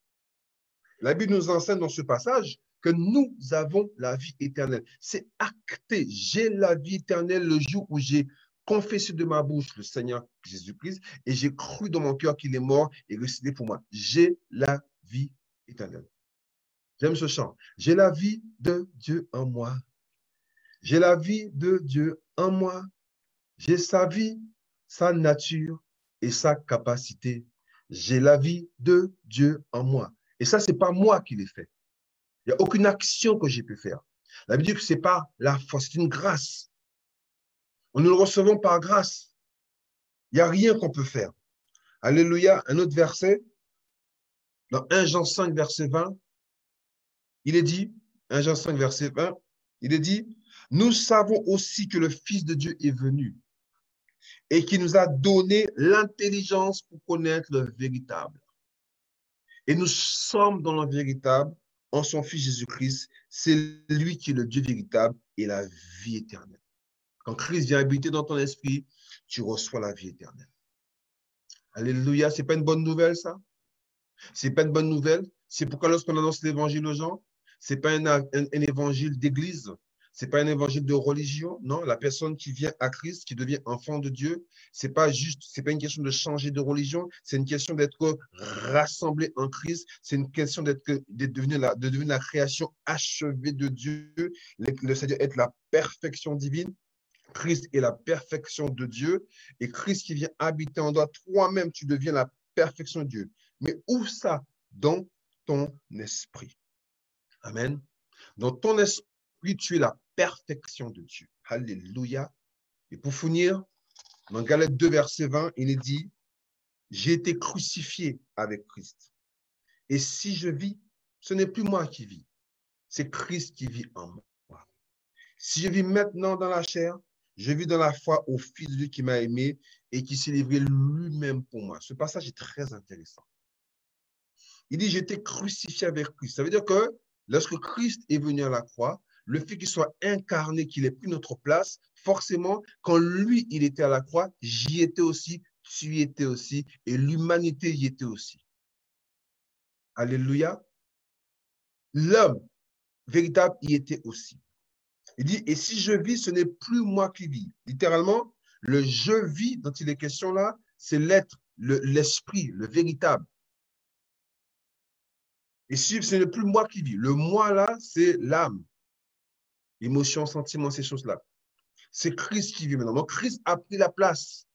La Bible nous enseigne dans ce passage que nous avons la vie éternelle. C'est acté. J'ai la vie éternelle le jour où j'ai confessé de ma bouche le Seigneur Jésus-Christ et j'ai cru dans mon cœur qu'il est mort et ressuscité pour moi. J'ai la vie éternelle. J'aime ce chant. J'ai la vie de Dieu en moi. J'ai la vie de Dieu en moi. J'ai sa vie, sa nature et sa capacité. J'ai la vie de Dieu en moi. Et ça, ce n'est pas moi qui l'ai fait. Il n'y a aucune action que j'ai pu faire. La Bible dit que ce n'est pas la force, c'est une grâce. Nous le recevons par grâce. Il n'y a rien qu'on peut faire. Alléluia. Un autre verset, dans 1 Jean 5, verset 20, il est dit, 1 Jean 5, verset 20, il est dit, nous savons aussi que le Fils de Dieu est venu et qui nous a donné l'intelligence pour connaître le véritable. Et nous sommes dans le véritable en son Fils Jésus-Christ. C'est lui qui est le Dieu véritable et la vie éternelle. Quand Christ vient habiter dans ton esprit, tu reçois la vie éternelle. Alléluia, ce n'est pas une bonne nouvelle, ça? Ce n'est pas une bonne nouvelle. C'est pourquoi lorsqu'on annonce l'évangile aux gens, ce n'est pas un évangile d'église, Ce n'est pas un évangile de religion, non. La personne qui vient à Christ, qui devient enfant de Dieu, ce n'est pas une question de changer de religion, c'est une question d'être rassemblé en Christ, c'est une question de devenir la création achevée de Dieu, c'est-à-dire être la perfection divine. Christ est la perfection de Dieu et Christ qui vient habiter en toi, toi-même, tu deviens la perfection de Dieu. Mais où ça? Dans ton esprit. Amen. Dans ton esprit, tu es la perfection de Dieu. Alléluia. Et pour finir, dans Galates 2, verset 20, il est dit, j'ai été crucifié avec Christ. Et si je vis, ce n'est plus moi qui vis, c'est Christ qui vit en moi. Si je vis maintenant dans la chair, je vis dans la foi au Fils de Dieu qui m'a aimé et qui s'est livré lui-même pour moi. Ce passage est très intéressant. Il dit, j'ai été crucifié avec Christ. Ça veut dire que lorsque Christ est venu à la croix, le fait qu'il soit incarné, qu'il ait pris notre place, forcément, quand lui, il était à la croix, j'y étais aussi, tu y étais aussi, et l'humanité y était aussi. Alléluia. L'homme véritable y était aussi. Il dit, et si je vis, ce n'est plus moi qui vis. Littéralement, le je vis dont il est question là, c'est l'être, l'esprit, le véritable. Et si ce n'est plus moi qui vis, le moi là, c'est l'âme, émotion, sentiment, ces choses-là. C'est Christ qui vit maintenant. Donc, Christ a pris la place.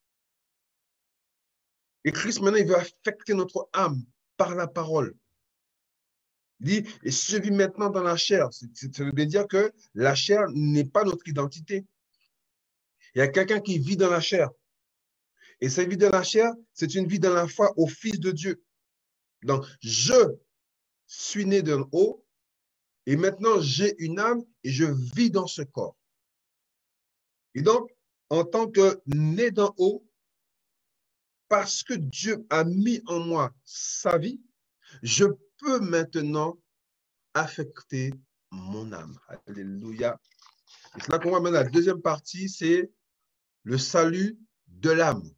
Et Christ, maintenant, il veut affecter notre âme par la parole. Il dit, et si je vis maintenant dans la chair, ça veut bien dire que la chair n'est pas notre identité. Il y a quelqu'un qui vit dans la chair. Et cette vie dans la chair, c'est une vie dans la foi au Fils de Dieu. Donc, je suis né d'en haut, et maintenant j'ai une âme et je vis dans ce corps. Et donc, en tant que né d'en haut, parce que Dieu a mis en moi sa vie, je peux maintenant affecter mon âme. Alléluia. Et c'est là qu'on voit maintenant la deuxième partie, c'est le salut de l'âme,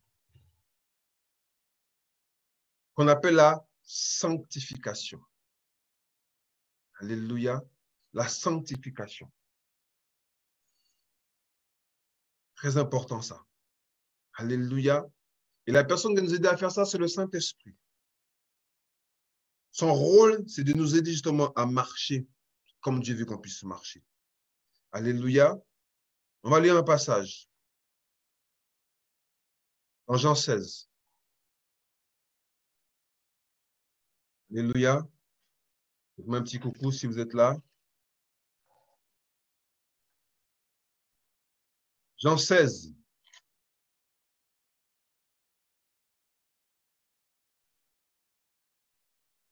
qu'on appelle la sanctification. Alléluia. La sanctification. Très important ça. Alléluia. Et la personne qui nous aide à faire ça, c'est le Saint-Esprit. Son rôle, c'est de nous aider justement à marcher comme Dieu veut qu'on puisse marcher. Alléluia. On va lire un passage. En Jean 16. Alléluia. Faites-moi un petit coucou si vous êtes là. Jean 16.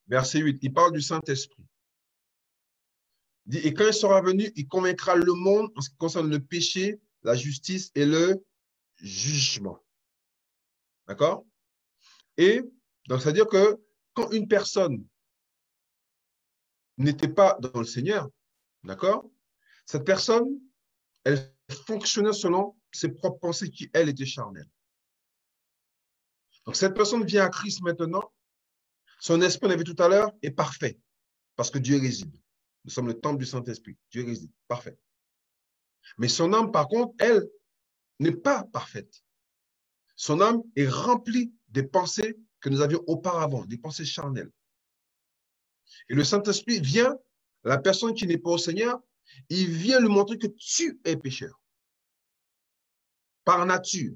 Verset 8. Il parle du Saint-Esprit. Il dit, et quand il sera venu, il convaincra le monde en ce qui concerne le péché, la justice et le jugement. D'accord? Et donc, c'est-à-dire que quand une personne n'était pas dans le Seigneur, d'accord? Cette personne, elle fonctionnait selon ses propres pensées qui, elles, étaient charnelles. Donc, cette personne vient à Christ maintenant. Son esprit, on a vu tout à l'heure, est parfait parce que Dieu réside. Nous sommes le temple du Saint-Esprit. Dieu réside. Parfait. Mais son âme, par contre, elle, n'est pas parfaite. Son âme est remplie des pensées que nous avions auparavant, des pensées charnelles. Et le Saint-Esprit vient, la personne qui n'est pas au Seigneur, il vient lui montrer que tu es pécheur. Par nature.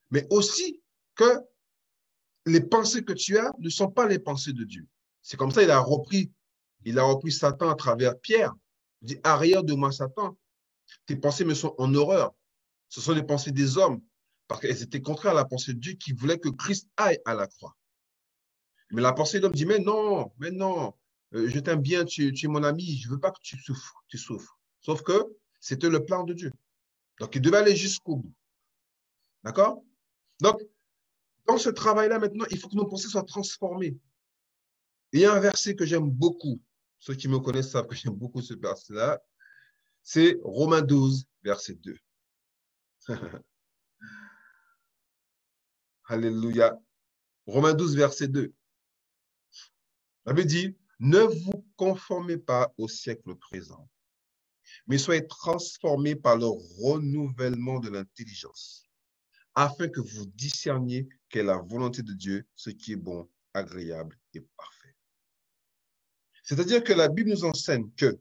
Mais aussi que les pensées que tu as ne sont pas les pensées de Dieu. C'est comme ça qu'il a repris Satan à travers Pierre. Il dit, arrière de moi, Satan, tes pensées me sont en horreur. Ce sont les pensées des hommes, parce qu'elles étaient contraires à la pensée de Dieu qui voulait que Christ aille à la croix. Mais la pensée de l'homme dit, mais non, je t'aime bien, tu es mon ami, je ne veux pas que tu souffres. Sauf que c'était le plan de Dieu. Donc, il devait aller jusqu'au bout. D'accord? Donc, dans ce travail-là, maintenant, il faut que nos pensées soient transformées. Et il y a un verset que j'aime beaucoup. Ceux qui me connaissent savent que j'aime beaucoup ce verset-là. C'est Romains 12, verset 2. Alléluia. Romains 12, verset 2. La Bible dit, ne vous conformez pas au siècle présent, mais soyez transformés par le renouvellement de l'intelligence, afin que vous discerniez quelle est la volonté de Dieu, ce qui est bon, agréable et parfait. C'est-à-dire que la Bible nous enseigne que,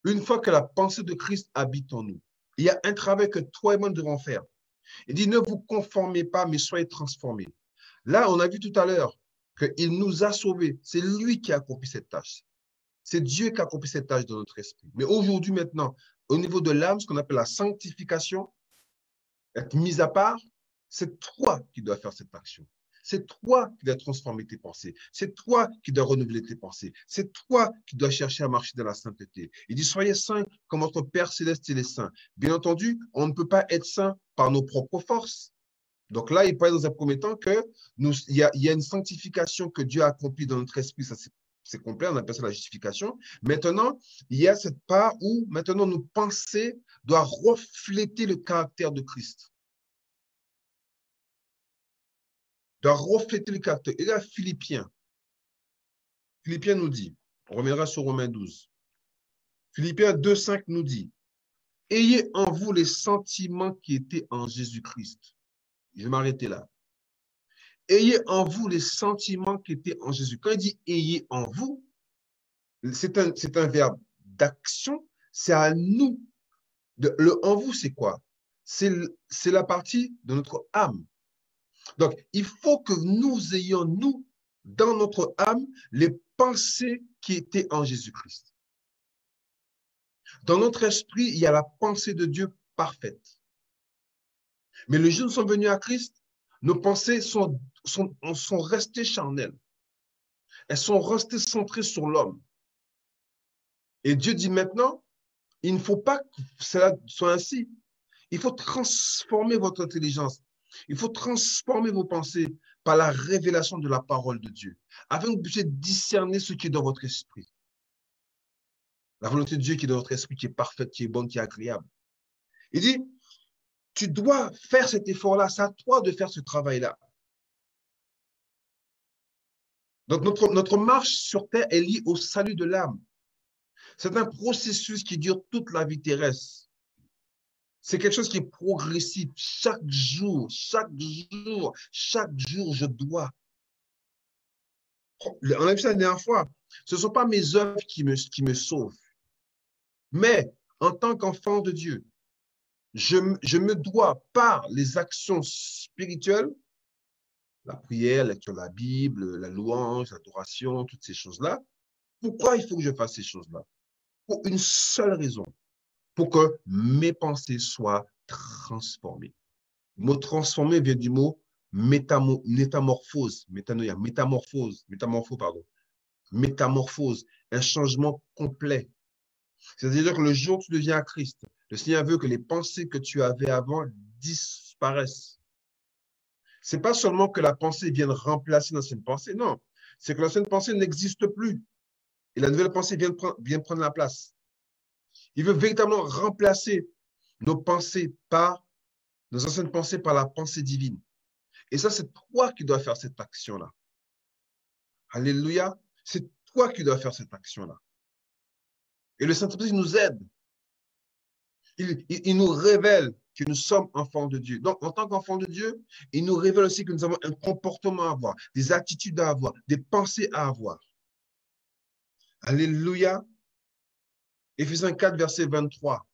une fois que la pensée de Christ habite en nous, il y a un travail que toi et moi nous devons faire. Il dit, ne vous conformez pas, mais soyez transformés. Là, on a vu tout à l'heure qu'il nous a sauvés. C'est lui qui a accompli cette tâche. C'est Dieu qui a accompli cette tâche dans notre esprit. Mais aujourd'hui, maintenant, au niveau de l'âme, ce qu'on appelle la sanctification, être mis à part, c'est toi qui dois faire cette action. C'est toi qui dois transformer tes pensées. C'est toi qui dois renouveler tes pensées. C'est toi qui dois chercher à marcher dans la sainteté. Il dit, soyez saints comme votre Père céleste il est saint. Bien entendu, on ne peut pas être saint par nos propres forces. Donc là, il parle dans un premier temps qu'il y a une sanctification que Dieu a accomplie dans notre esprit. Ça, c'est complet, on appelle ça la justification. Maintenant, il y a cette part où maintenant nos pensées doivent refléter le caractère de Christ. Doit refléter le caractère. Et là, Philippiens nous dit, on reviendra sur Romains 12. Philippiens 2,5 nous dit, ayez en vous les sentiments qui étaient en Jésus-Christ. Je vais m'arrêter là. Ayez en vous les sentiments qui étaient en Jésus. Quand il dit ayez en vous, c'est un verbe d'action, c'est à nous. Le en vous, c'est quoi? C'est la partie de notre âme. Donc, il faut que nous ayons, nous, dans notre âme, les pensées qui étaient en Jésus-Christ. Dans notre esprit, il y a la pensée de Dieu parfaite. Mais le jour où nous sommes venus à Christ, nos pensées sont restées charnelles. Elles sont restées centrées sur l'homme. Et Dieu dit maintenant, il ne faut pas que cela soit ainsi. Il faut transformer votre intelligence. Il faut transformer vos pensées par la révélation de la parole de Dieu, afin que vous puissiez discerner ce qui est dans votre esprit. La volonté de Dieu qui est dans votre esprit, qui est parfaite, qui est bonne, qui est agréable. Il dit, tu dois faire cet effort-là, c'est à toi de faire ce travail-là. Donc, notre marche sur terre est liée au salut de l'âme. C'est un processus qui dure toute la vie terrestre. C'est quelque chose qui est progressif. Chaque jour, je dois. On a vu ça la dernière fois. Ce ne sont pas mes œuvres qui me sauvent. Mais en tant qu'enfant de Dieu, je me dois, par les actions spirituelles, la prière, la lecture de la Bible, la louange, l'adoration, toutes ces choses-là. Pourquoi il faut que je fasse ces choses-là? Pour une seule raison. Pour que mes pensées soient transformées. Le mot transformé vient du mot métamorphose, métamorphose, un changement complet. C'est-à-dire que le jour où tu deviens à Christ, le Seigneur veut que les pensées que tu avais avant disparaissent. Ce n'est pas seulement que la pensée vienne remplacer l'ancienne pensée, non. C'est que l'ancienne pensée n'existe plus. Et la nouvelle pensée vient prendre la place. Il veut véritablement remplacer nos pensées nos anciennes pensées par la pensée divine. Et ça, c'est toi qui dois faire cette action-là. Alléluia. C'est toi qui dois faire cette action-là. Et le Saint-Esprit nous aide. Il nous révèle que nous sommes enfants de Dieu. Donc, en tant qu'enfants de Dieu, il nous révèle aussi que nous avons un comportement à avoir, des attitudes à avoir, des pensées à avoir. Alléluia. Éphésiens 4, verset 23.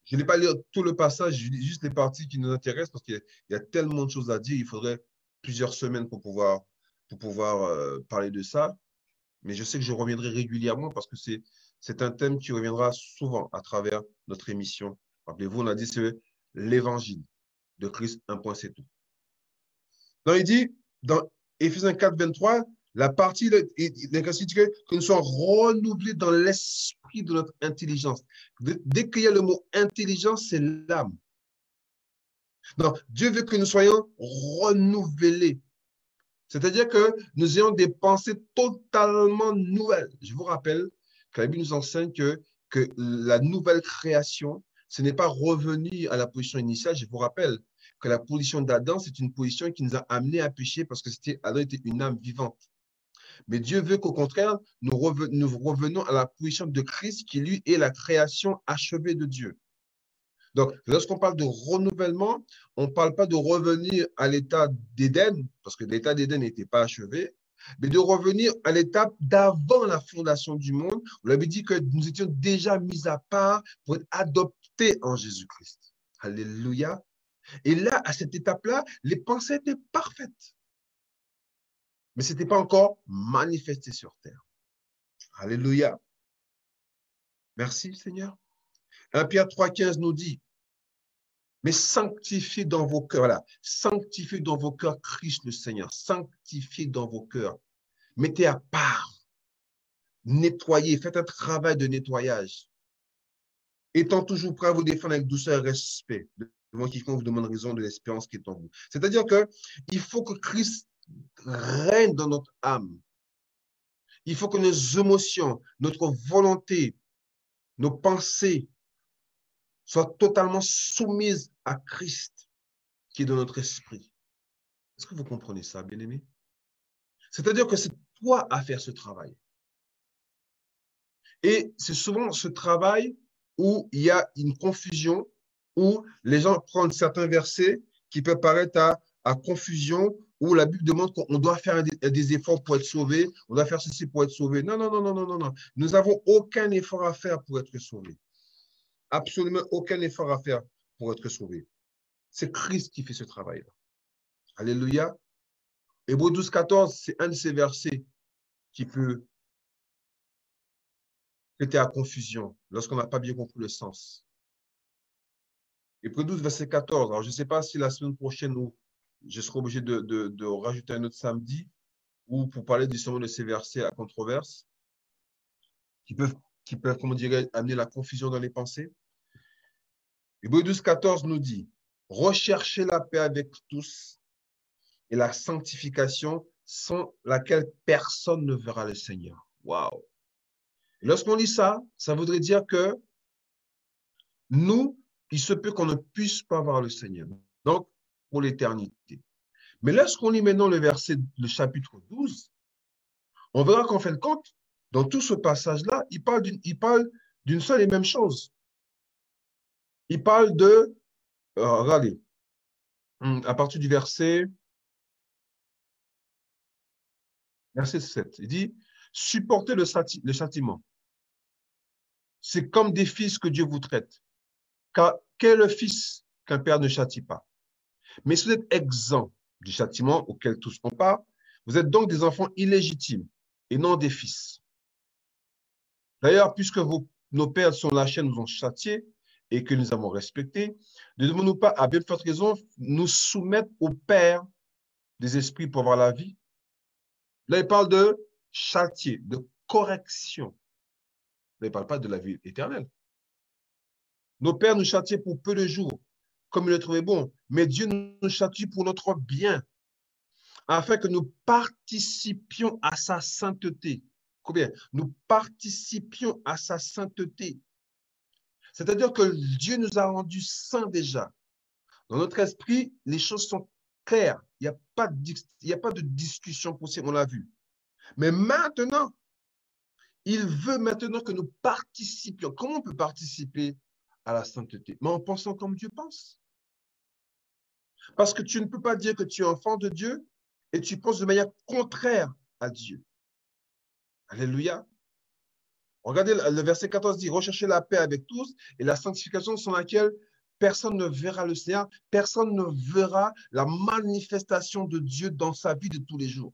Je n'ai pas lu tout le passage, je lis juste les parties qui nous intéressent parce qu'il y a tellement de choses à dire. Il faudrait plusieurs semaines pour pouvoir parler de ça. Mais je sais que je reviendrai régulièrement parce que c'est un thème qui reviendra souvent à travers notre émission. Rappelez-vous, on a dit c'est l'évangile de Christ, un point, c'est tout. Donc, il dit, dans Éphésiens 4, 23, la partie que nous soyons renouvelés dans l'esprit de notre intelligence. Dès qu'il y a le mot intelligence, c'est l'âme. Donc, Dieu veut que nous soyons renouvelés. C'est-à-dire que nous ayons des pensées totalement nouvelles. Je vous rappelle que la Bible nous enseigne que la nouvelle création, ce n'est pas revenir à la position initiale. Je vous rappelle que la position d'Adam, c'est une position qui nous a amenés à pécher parce que Adam était une âme vivante. Mais Dieu veut qu'au contraire, nous revenons à la position de Christ qui, lui, est la création achevée de Dieu. Donc, lorsqu'on parle de renouvellement, on ne parle pas de revenir à l'état d'Éden, parce que l'état d'Éden n'était pas achevé, mais de revenir à l'étape d'avant la fondation du monde. On avait dit que nous étions déjà mis à part pour être adoptés en Jésus-Christ. Alléluia. Et là, à cette étape-là, les pensées étaient parfaites. Mais ce n'était pas encore manifesté sur terre. Alléluia. Merci, Seigneur. 1 Pierre 3,15 nous dit, mais sanctifiez dans vos cœurs, voilà, sanctifiez dans vos cœurs Christ le Seigneur, sanctifiez dans vos cœurs. Mettez à part, nettoyez, faites un travail de nettoyage. Étant toujours prêt à vous défendre avec douceur et respect, devant quiconque vous demande raison de l'espérance qui est en vous. C'est-à-dire qu'il faut que Christ règne dans notre âme. Il faut que nos émotions, notre volonté, nos pensées soient totalement soumises à Christ qui est dans notre esprit. Est-ce que vous comprenez ça, bien-aimés? C'est-à-dire que c'est toi à faire ce travail. Et c'est souvent ce travail où il y a une confusion, où les gens prennent certains versets qui peuvent paraître à confusion, où la Bible demande qu'on doit faire des efforts pour être sauvé, on doit faire ceci pour être sauvé. Non, non, non, non, non, non, non. Nous n'avons aucun effort à faire pour être sauvés. Absolument aucun effort à faire pour être sauvé. C'est Christ qui fait ce travail-là. Alléluia. Hébreux 12, 14, c'est un de ces versets qui peut prêter à confusion lorsqu'on n'a pas bien compris le sens. Hébreux 12, verset 14. Alors, je ne sais pas si la semaine prochaine, je serai obligé de rajouter un autre samedi ou pour parler justement de ces versets à controverse qui peuvent comment dirais, amener la confusion dans les pensées. Hébreux 12, 14 nous dit « Recherchez la paix avec tous et la sanctification sans laquelle personne ne verra le Seigneur. » Waouh! Lorsqu'on lit ça, ça voudrait dire que nous, il se peut qu'on ne puisse pas voir le Seigneur. Donc, pour l'éternité. Mais lorsqu'on lit maintenant le chapitre 12, on verra qu'en fin de compte, dans tout ce passage-là, il parle d'une seule et même chose. Il parle de, regardez, à partir du verset 7, il dit, supportez le châtiment. C'est comme des fils que Dieu vous traite. Car quel est le fils qu'un père ne châtie pas? Mais si vous êtes exempt du châtiment auquel tous ont part, vous êtes donc des enfants illégitimes et non des fils. D'ailleurs, puisque nos pères sur la chaîne nous ont châtiés et que nous avons respectés, ne devons-nous pas, à bien forte raison, nous soumettre au Père des esprits pour avoir la vie? Là, il parle de châtier, de correction. Là, il ne parle pas de la vie éternelle. Nos pères nous châtiaient pour peu de jours, comme ils le trouvaient bon, mais Dieu nous châtie pour notre bien, afin que nous participions à sa sainteté. Combien? Nous participions à sa sainteté. C'est-à-dire que Dieu nous a rendus saints déjà. Dans notre esprit, les choses sont claires. Il n'y a pas de discussion possible, on l'a vu. Mais maintenant, il veut maintenant que nous participions. Comment on peut participer à la sainteté? Mais en pensant comme Dieu pense. Parce que tu ne peux pas dire que tu es enfant de Dieu et tu penses de manière contraire à Dieu. Alléluia. Regardez, le verset 14 dit, recherchez la paix avec tous et la sanctification sans laquelle personne ne verra le Seigneur, personne ne verra la manifestation de Dieu dans sa vie de tous les jours.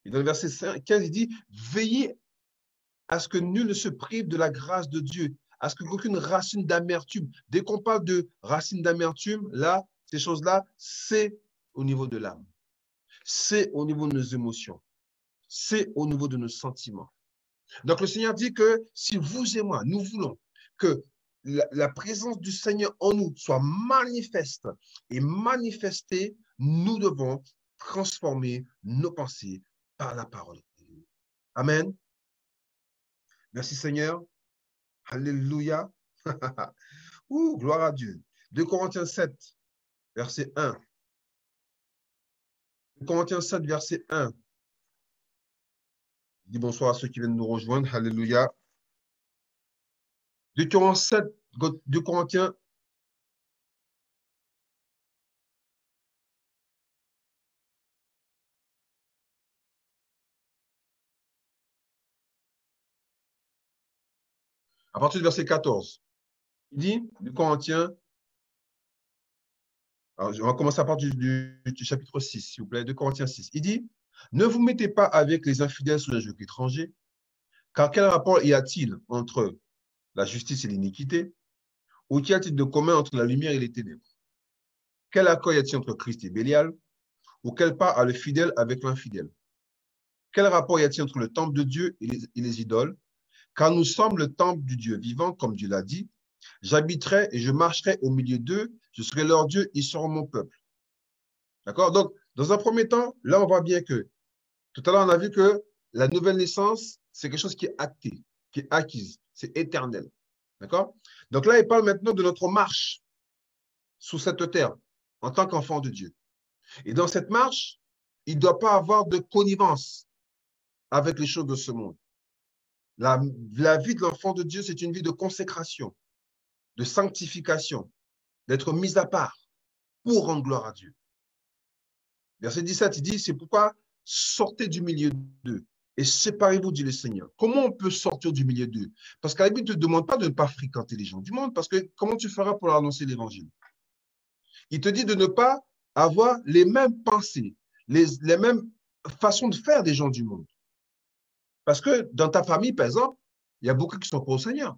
Et dans le verset 15, il dit, veillez à ce que nul ne se prive de la grâce de Dieu, à ce qu'aucune racine d'amertume, dès qu'on parle de racine d'amertume, là, ces choses-là, c'est au niveau de l'âme, c'est au niveau de nos émotions, c'est au niveau de nos sentiments. Donc le Seigneur dit que si vous et moi, nous voulons que la présence du Seigneur en nous soit manifeste et manifestée, nous devons transformer nos pensées par la parole. Amen. Merci Seigneur. Alléluia. Gloire à Dieu. 2 Corinthiens 7, verset 1. 2 Corinthiens 7, verset 1. Je dis bonsoir à ceux qui viennent nous rejoindre. Alléluia. 2 Corinthiens 7, 2 Corinthiens. À partir du verset 14. Il dit, 2 Corinthiens. Alors, on va commencer à partir du chapitre 6, s'il vous plaît, 2 Corinthiens 6. Il dit, ne vous mettez pas avec les infidèles sous un joug étranger, car quel rapport y a-t-il entre la justice et l'iniquité? Ou qu'y a-t-il de commun entre la lumière et les ténèbres? Quel accord y a-t-il entre Christ et Bélial? Ou quelle part a le fidèle avec l'infidèle? Quel rapport y a-t-il entre le temple de Dieu et les idoles? Car nous sommes le temple du Dieu vivant, comme Dieu l'a dit. J'habiterai et je marcherai au milieu d'eux, je serai leur Dieu, ils seront mon peuple. D'accord? Donc, dans un premier temps, là, on voit bien que, tout à l'heure, on a vu que la nouvelle naissance, c'est quelque chose qui est acté, qui est acquise, c'est éternel. D'accord? Donc là, il parle maintenant de notre marche sous cette terre en tant qu'enfant de Dieu. Et dans cette marche, il ne doit pas avoir de connivence avec les choses de ce monde. La vie de l'enfant de Dieu, c'est une vie de consécration, de sanctification, d'être mis à part pour rendre gloire à Dieu. Verset 17, il dit, c'est pourquoi sortez du milieu d'eux et séparez-vous, dit le Seigneur. Comment on peut sortir du milieu d'eux? Parce qu'à la Bible ne te demande pas de ne pas fréquenter les gens du monde, parce que comment tu feras pour leur annoncer l'évangile? Il te dit de ne pas avoir les mêmes pensées, les mêmes façons de faire des gens du monde. Parce que dans ta famille, par exemple, il y a beaucoup qui ne sont pas au Seigneur.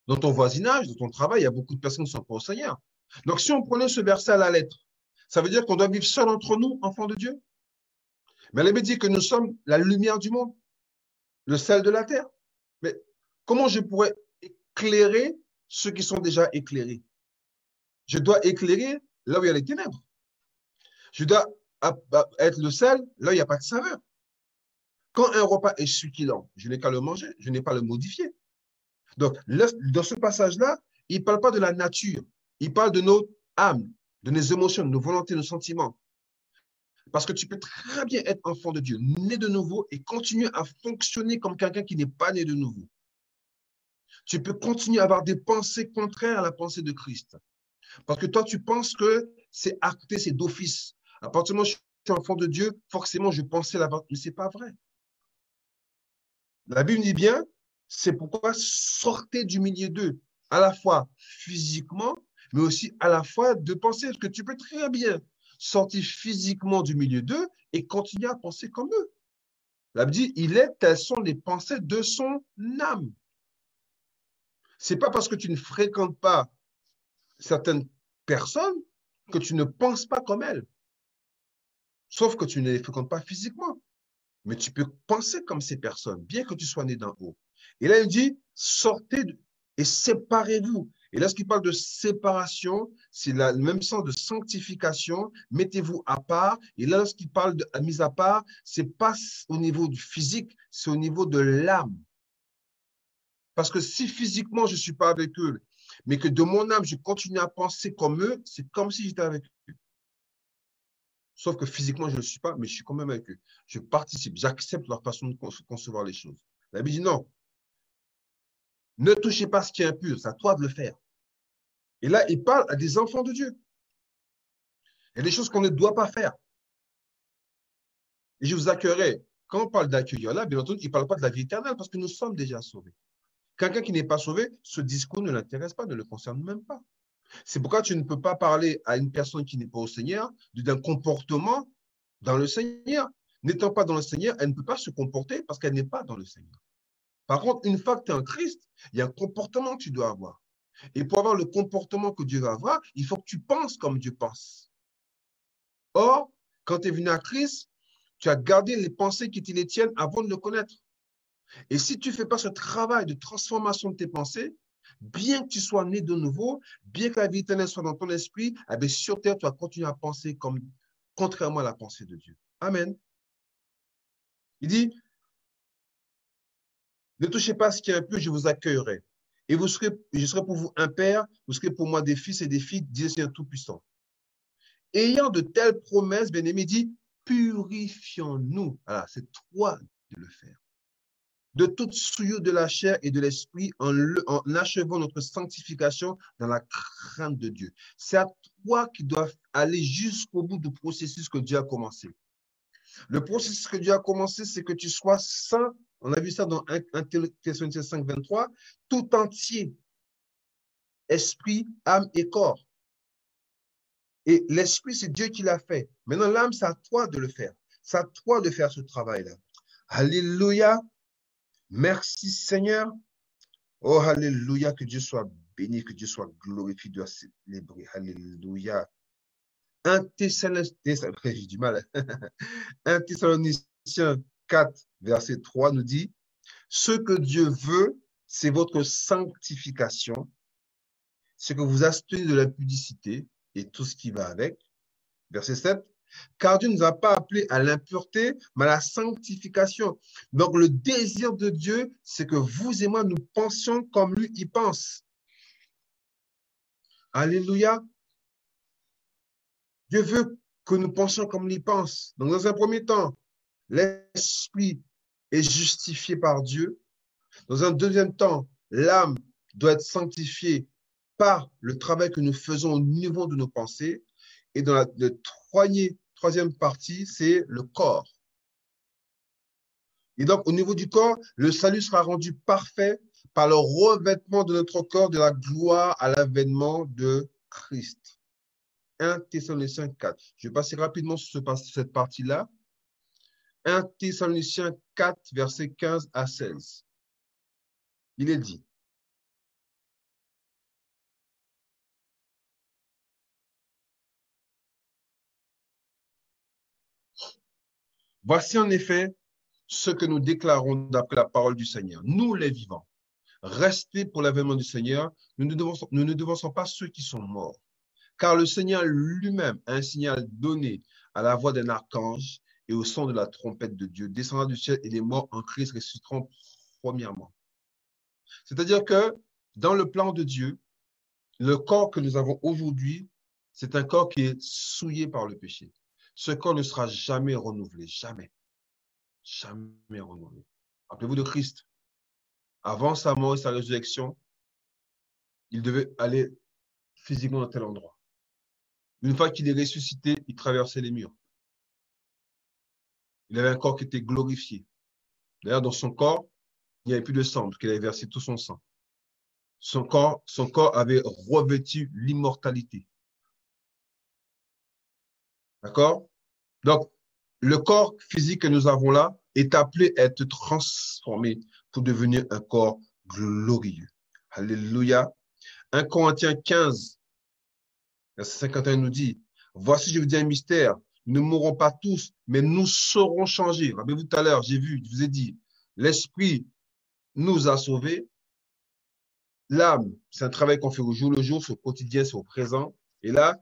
Dans ton voisinage, dans ton travail, il y a beaucoup de personnes qui ne sont pas au Seigneur. Donc, si on prenait ce verset à la lettre, ça veut dire qu'on doit vivre seul entre nous, enfants de Dieu. Mais la Bible dit que nous sommes la lumière du monde, le sel de la terre. Mais comment je pourrais éclairer ceux qui sont déjà éclairés? Je dois éclairer là où il y a les ténèbres. Je dois être le sel là où il n'y a pas de saveur. Quand un repas est succulent, je n'ai qu'à le manger, je n'ai pas à le modifier. Donc, dans ce passage-là, il ne parle pas de la nature, il parle de nos âmes, de nos émotions, de nos volontés, de nos sentiments. Parce que tu peux très bien être enfant de Dieu, né de nouveau, et continuer à fonctionner comme quelqu'un qui n'est pas né de nouveau. Tu peux continuer à avoir des pensées contraires à la pensée de Christ. Parce que toi, tu penses que c'est acté, c'est d'office. À partir du moment où je suis enfant de Dieu, forcément, je pensais là-bas. Mais ce n'est pas vrai. La Bible dit bien, c'est pourquoi sortez du milieu d'eux, à la fois physiquement, mais aussi à la fois de penser. Parce que tu peux très bien sortir physiquement du milieu d'eux et continuer à penser comme eux. La Bible dit, telles sont les pensées de son âme. Ce n'est pas parce que tu ne fréquentes pas certaines personnes que tu ne penses pas comme elles. Sauf que tu ne les fréquentes pas physiquement. Mais tu peux penser comme ces personnes, bien que tu sois né d'en haut. Et là, il dit, sortez et séparez-vous. Et lorsqu'il parle de séparation, c'est le même sens de sanctification. Mettez-vous à part. Et là, lorsqu'il parle de mise à part, ce n'est pas au niveau du physique, c'est au niveau de l'âme. Parce que si physiquement, je ne suis pas avec eux, mais que de mon âme, je continue à penser comme eux, c'est comme si j'étais avec eux. Sauf que physiquement, je ne le suis pas, mais je suis quand même avec eux. Je participe, j'accepte leur façon de concevoir les choses. La Bible dit non. Ne touchez pas ce qui est impur, c'est à toi de le faire. Et là, il parle à des enfants de Dieu. Il y a des choses qu'on ne doit pas faire. Et je vous accueillerai. Quand on parle d'accueillir là, bien entendu, il ne parle pas de la vie éternelle parce que nous sommes déjà sauvés. Quelqu'un qui n'est pas sauvé, ce discours ne l'intéresse pas, ne le concerne même pas. C'est pourquoi tu ne peux pas parler à une personne qui n'est pas au Seigneur d'un comportement dans le Seigneur. N'étant pas dans le Seigneur, elle ne peut pas se comporter parce qu'elle n'est pas dans le Seigneur. Par contre, une fois que tu es en Christ, il y a un comportement que tu dois avoir. Et pour avoir le comportement que Dieu va avoir, il faut que tu penses comme Dieu pense. Or, quand tu es venu à Christ, tu as gardé les pensées qui étaient les tiennes avant de le connaître. Et si tu ne fais pas ce travail de transformation de tes pensées, bien que tu sois né de nouveau, bien que la vie éternelle soit dans ton esprit, eh bien, sur terre, tu vas continuer à penser contrairement à la pensée de Dieu. Amen. Il dit, ne touchez pas ce qui est impur, je vous accueillerai. Et je serai pour vous un père, vous serez pour moi des fils et des filles, dit le Seigneur Tout-Puissant. Ayant de telles promesses, bien-aimé, dit, purifions-nous. Voilà, c'est trois de le faire. De toute souillure de la chair et de l'esprit, en achevant notre sanctification dans la crainte de Dieu. C'est à toi qui dois aller jusqu'au bout du processus que Dieu a commencé. Le processus que Dieu a commencé, c'est que tu sois saint. On a vu ça dans 1 Thessaloniciens 5, 23, tout entier, esprit, âme et corps. Et l'esprit, c'est Dieu qui l'a fait. Maintenant, l'âme, c'est à toi de le faire. C'est à toi de faire ce travail-là. Alléluia. Merci Seigneur. Oh, alléluia, que Dieu soit béni, que Dieu soit glorifié, doit célébrer. Alléluia. 1 Thessaloniciens 4, verset 3 nous dit, ce que Dieu veut, c'est votre sanctification, c'est que vous abstenez de l'impudicité et tout ce qui va avec. Verset 7, car Dieu ne nous a pas appelés à l'impureté, mais à la sanctification. Donc, le désir de Dieu, c'est que vous et moi, nous pensions comme lui, il pense. Alléluia. Dieu veut que nous pensions comme lui pense. Donc, dans un premier temps, l'esprit est justifié par Dieu. Dans un deuxième temps, l'âme doit être sanctifiée par le travail que nous faisons au niveau de nos pensées. Et dans la troisième partie, c'est le corps. Et donc, au niveau du corps, le salut sera rendu parfait par le revêtement de notre corps de la gloire à l'avènement de Christ. 1 Thessaloniciens 4. Je vais passer rapidement sur cette partie-là. 1 Thessaloniciens 4, versets 15 à 16. Il est dit, voici en effet ce que nous déclarons d'après la parole du Seigneur. Nous, les vivants, restés pour l'avènement du Seigneur, nous ne devançons pas ceux qui sont morts. Car le Seigneur lui-même a un signal donné à la voix d'un archange et au son de la trompette de Dieu, descendra du ciel et les morts en Christ ressusciteront premièrement. C'est-à-dire que dans le plan de Dieu, le corps que nous avons aujourd'hui, c'est un corps qui est souillé par le péché. Ce corps ne sera jamais renouvelé, jamais. Jamais renouvelé. Rappelez-vous de Christ. Avant sa mort et sa résurrection, il devait aller physiquement dans tel endroit. Une fois qu'il est ressuscité, il traversait les murs. Il avait un corps qui était glorifié. D'ailleurs, dans son corps, il n'y avait plus de sang, parce qu'il avait versé tout son sang. Son corps avait revêtu l'immortalité. D'accord? Donc, le corps physique que nous avons là est appelé à être transformé pour devenir un corps glorieux. Alléluia. 1 Corinthiens 15, verset 51 nous dit, voici, je vous dis un mystère, nous ne mourrons pas tous, mais nous serons changés. Rappelez-vous tout à l'heure, je vous ai dit, l'esprit nous a sauvés. L'âme, c'est un travail qu'on fait au jour le jour, c'est au quotidien, c'est au présent. Et là,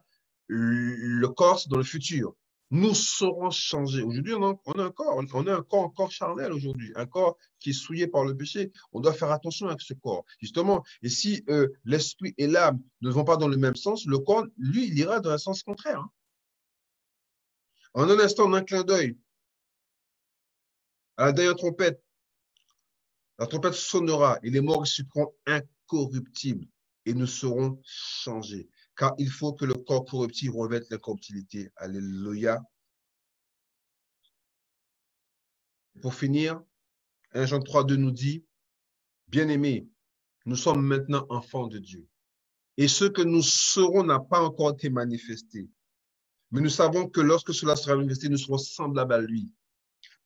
le corps, c'est dans le futur. Nous serons changés. Aujourd'hui, on a un corps charnel aujourd'hui, un corps qui est souillé par le péché. On doit faire attention avec ce corps, justement. Et si l'esprit et l'âme ne vont pas dans le même sens, le corps, lui, il ira dans un sens contraire. Hein. En un instant, en un clin d'œil, à la dernière trompette, la trompette sonnera et les morts ressusciteront incorruptibles et nous serons changés. Car il faut que le corps corruptible revête l'incorruptibilité. Alléluia. Pour finir, 1 Jean 3, 2 nous dit, bien-aimés, nous sommes maintenant enfants de Dieu. Et ce que nous serons n'a pas encore été manifesté. Mais nous savons que lorsque cela sera manifesté, nous serons semblables à lui.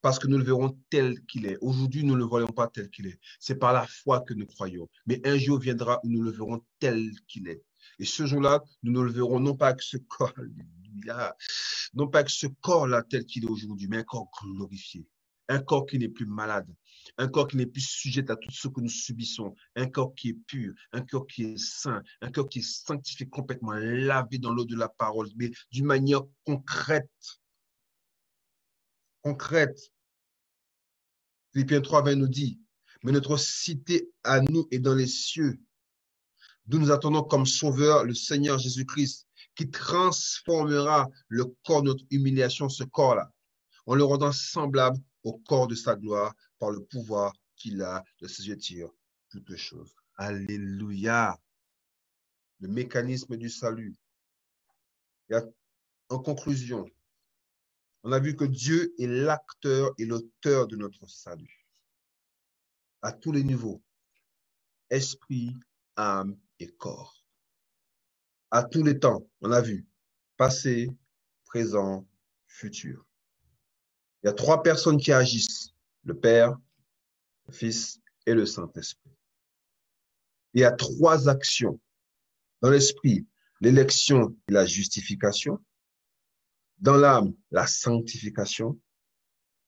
Parce que nous le verrons tel qu'il est. Aujourd'hui, nous ne le voyons pas tel qu'il est. C'est par la foi que nous croyons. Mais un jour viendra où nous le verrons tel qu'il est. Et ce jour-là, nous ne le verrons non pas avec ce corps-là, non pas avec ce corps-là tel qu'il est aujourd'hui, mais un corps glorifié. Un corps qui n'est plus malade. Un corps qui n'est plus sujet à tout ce que nous subissons. Un corps qui est pur. Un corps qui est saint. Un corps qui est sanctifié complètement, lavé dans l'eau de la parole, mais d'une manière concrète. Philippiens 3, 20 nous dit, mais notre cité à nous est dans les cieux, d'où nous attendons comme sauveur le Seigneur Jésus-Christ, qui transformera le corps de notre humiliation, ce corps-là, en le rendant semblable au corps de sa gloire par le pouvoir qu'il a de s'assujettir toutes choses. Alléluia. Le mécanisme du salut. En conclusion, on a vu que Dieu est l'acteur et l'auteur de notre salut. À tous les niveaux. Esprit, âme et corps. À tous les temps, on a vu. Passé, présent, futur. Il y a trois personnes qui agissent. Le Père, le Fils et le Saint-Esprit. Il y a trois actions. Dans l'esprit, l'élection et la justification. Dans l'âme, la sanctification.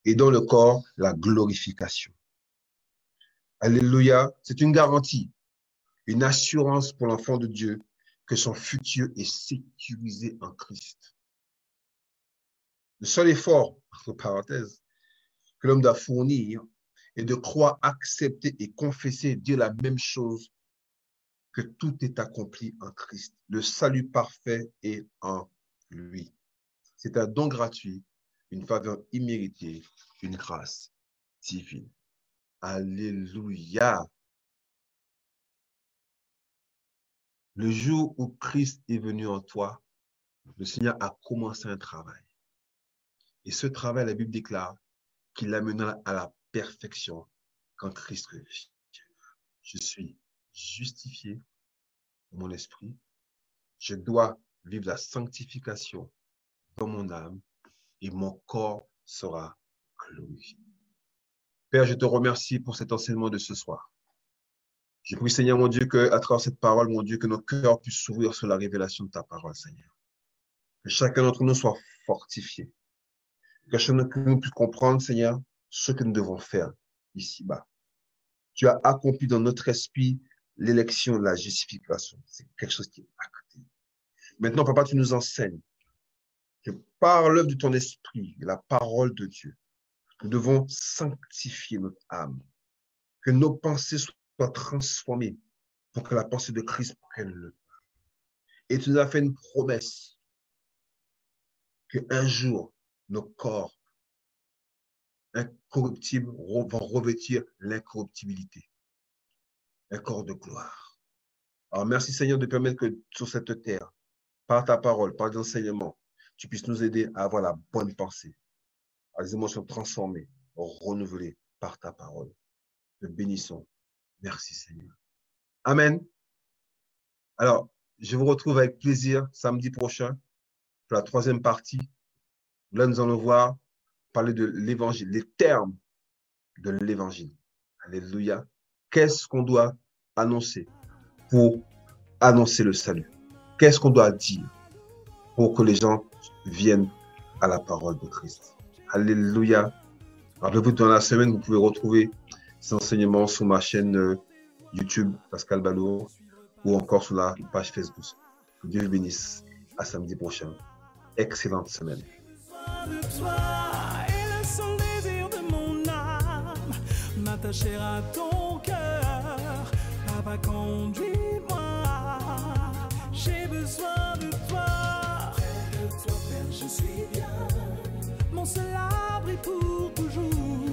Et dans le corps, la glorification. Alléluia. C'est une garantie, une assurance pour l'enfant de Dieu que son futur est sécurisé en Christ. Le seul effort, entre parenthèses, que l'homme doit fournir est de croire, accepter et confesser, dire la même chose, que tout est accompli en Christ. Le salut parfait est en lui. C'est un don gratuit, une faveur imméritée, une grâce divine. Alléluia. Le jour où Christ est venu en toi, le Seigneur a commencé un travail. Et ce travail, la Bible déclare qu'il l'amena à la perfection quand Christ revient. Je suis justifié dans mon esprit. Je dois vivre la sanctification dans mon âme et mon corps sera glorifié. Père, je te remercie pour cet enseignement de ce soir. Je prie, Seigneur, mon Dieu, qu'à travers cette parole, mon Dieu, que nos cœurs puissent s'ouvrir sur la révélation de ta parole, Seigneur. Que chacun d'entre nous soit fortifié. Que chacun d'entre nous puisse comprendre, Seigneur, ce que nous devons faire ici-bas. Tu as accompli dans notre esprit l'élection, la justification. C'est quelque chose qui est acté. Maintenant, Papa, tu nous enseignes que par l'œuvre de ton esprit et la parole de Dieu, nous devons sanctifier notre âme. Que nos pensées soient transformées pour que la pensée de Christ prenne le pas. Et tu nous as fait une promesse qu'un jour, nos corps incorruptibles vont revêtir l'incorruptibilité. Un corps de gloire. Alors, merci Seigneur de permettre que sur cette terre, par ta parole, par des enseignements, tu puisses nous aider à avoir la bonne pensée, à des émotions transformées, renouvelées par ta parole. Te bénissons. Merci Seigneur. Amen. Alors, je vous retrouve avec plaisir samedi prochain pour la troisième partie. Là, nous allons voir, parler de l'évangile, les termes de l'évangile. Alléluia. Qu'est-ce qu'on doit annoncer pour annoncer le salut? Qu'est-ce qu'on doit dire pour que les gens viennent à la parole de Christ? Alléluia. Rappelez-vous, dans la semaine, vous pouvez retrouver ces enseignements sur ma chaîne YouTube, Pascal Balour, ou encore sur la page Facebook. Que Dieu vous bénisse. À samedi prochain. Excellente semaine. M'attacher à ton cœur, Papa, conduis-moi. J'ai besoin de toi. Près de toi, Père, je suis bien. Mon seul abri pour toujours.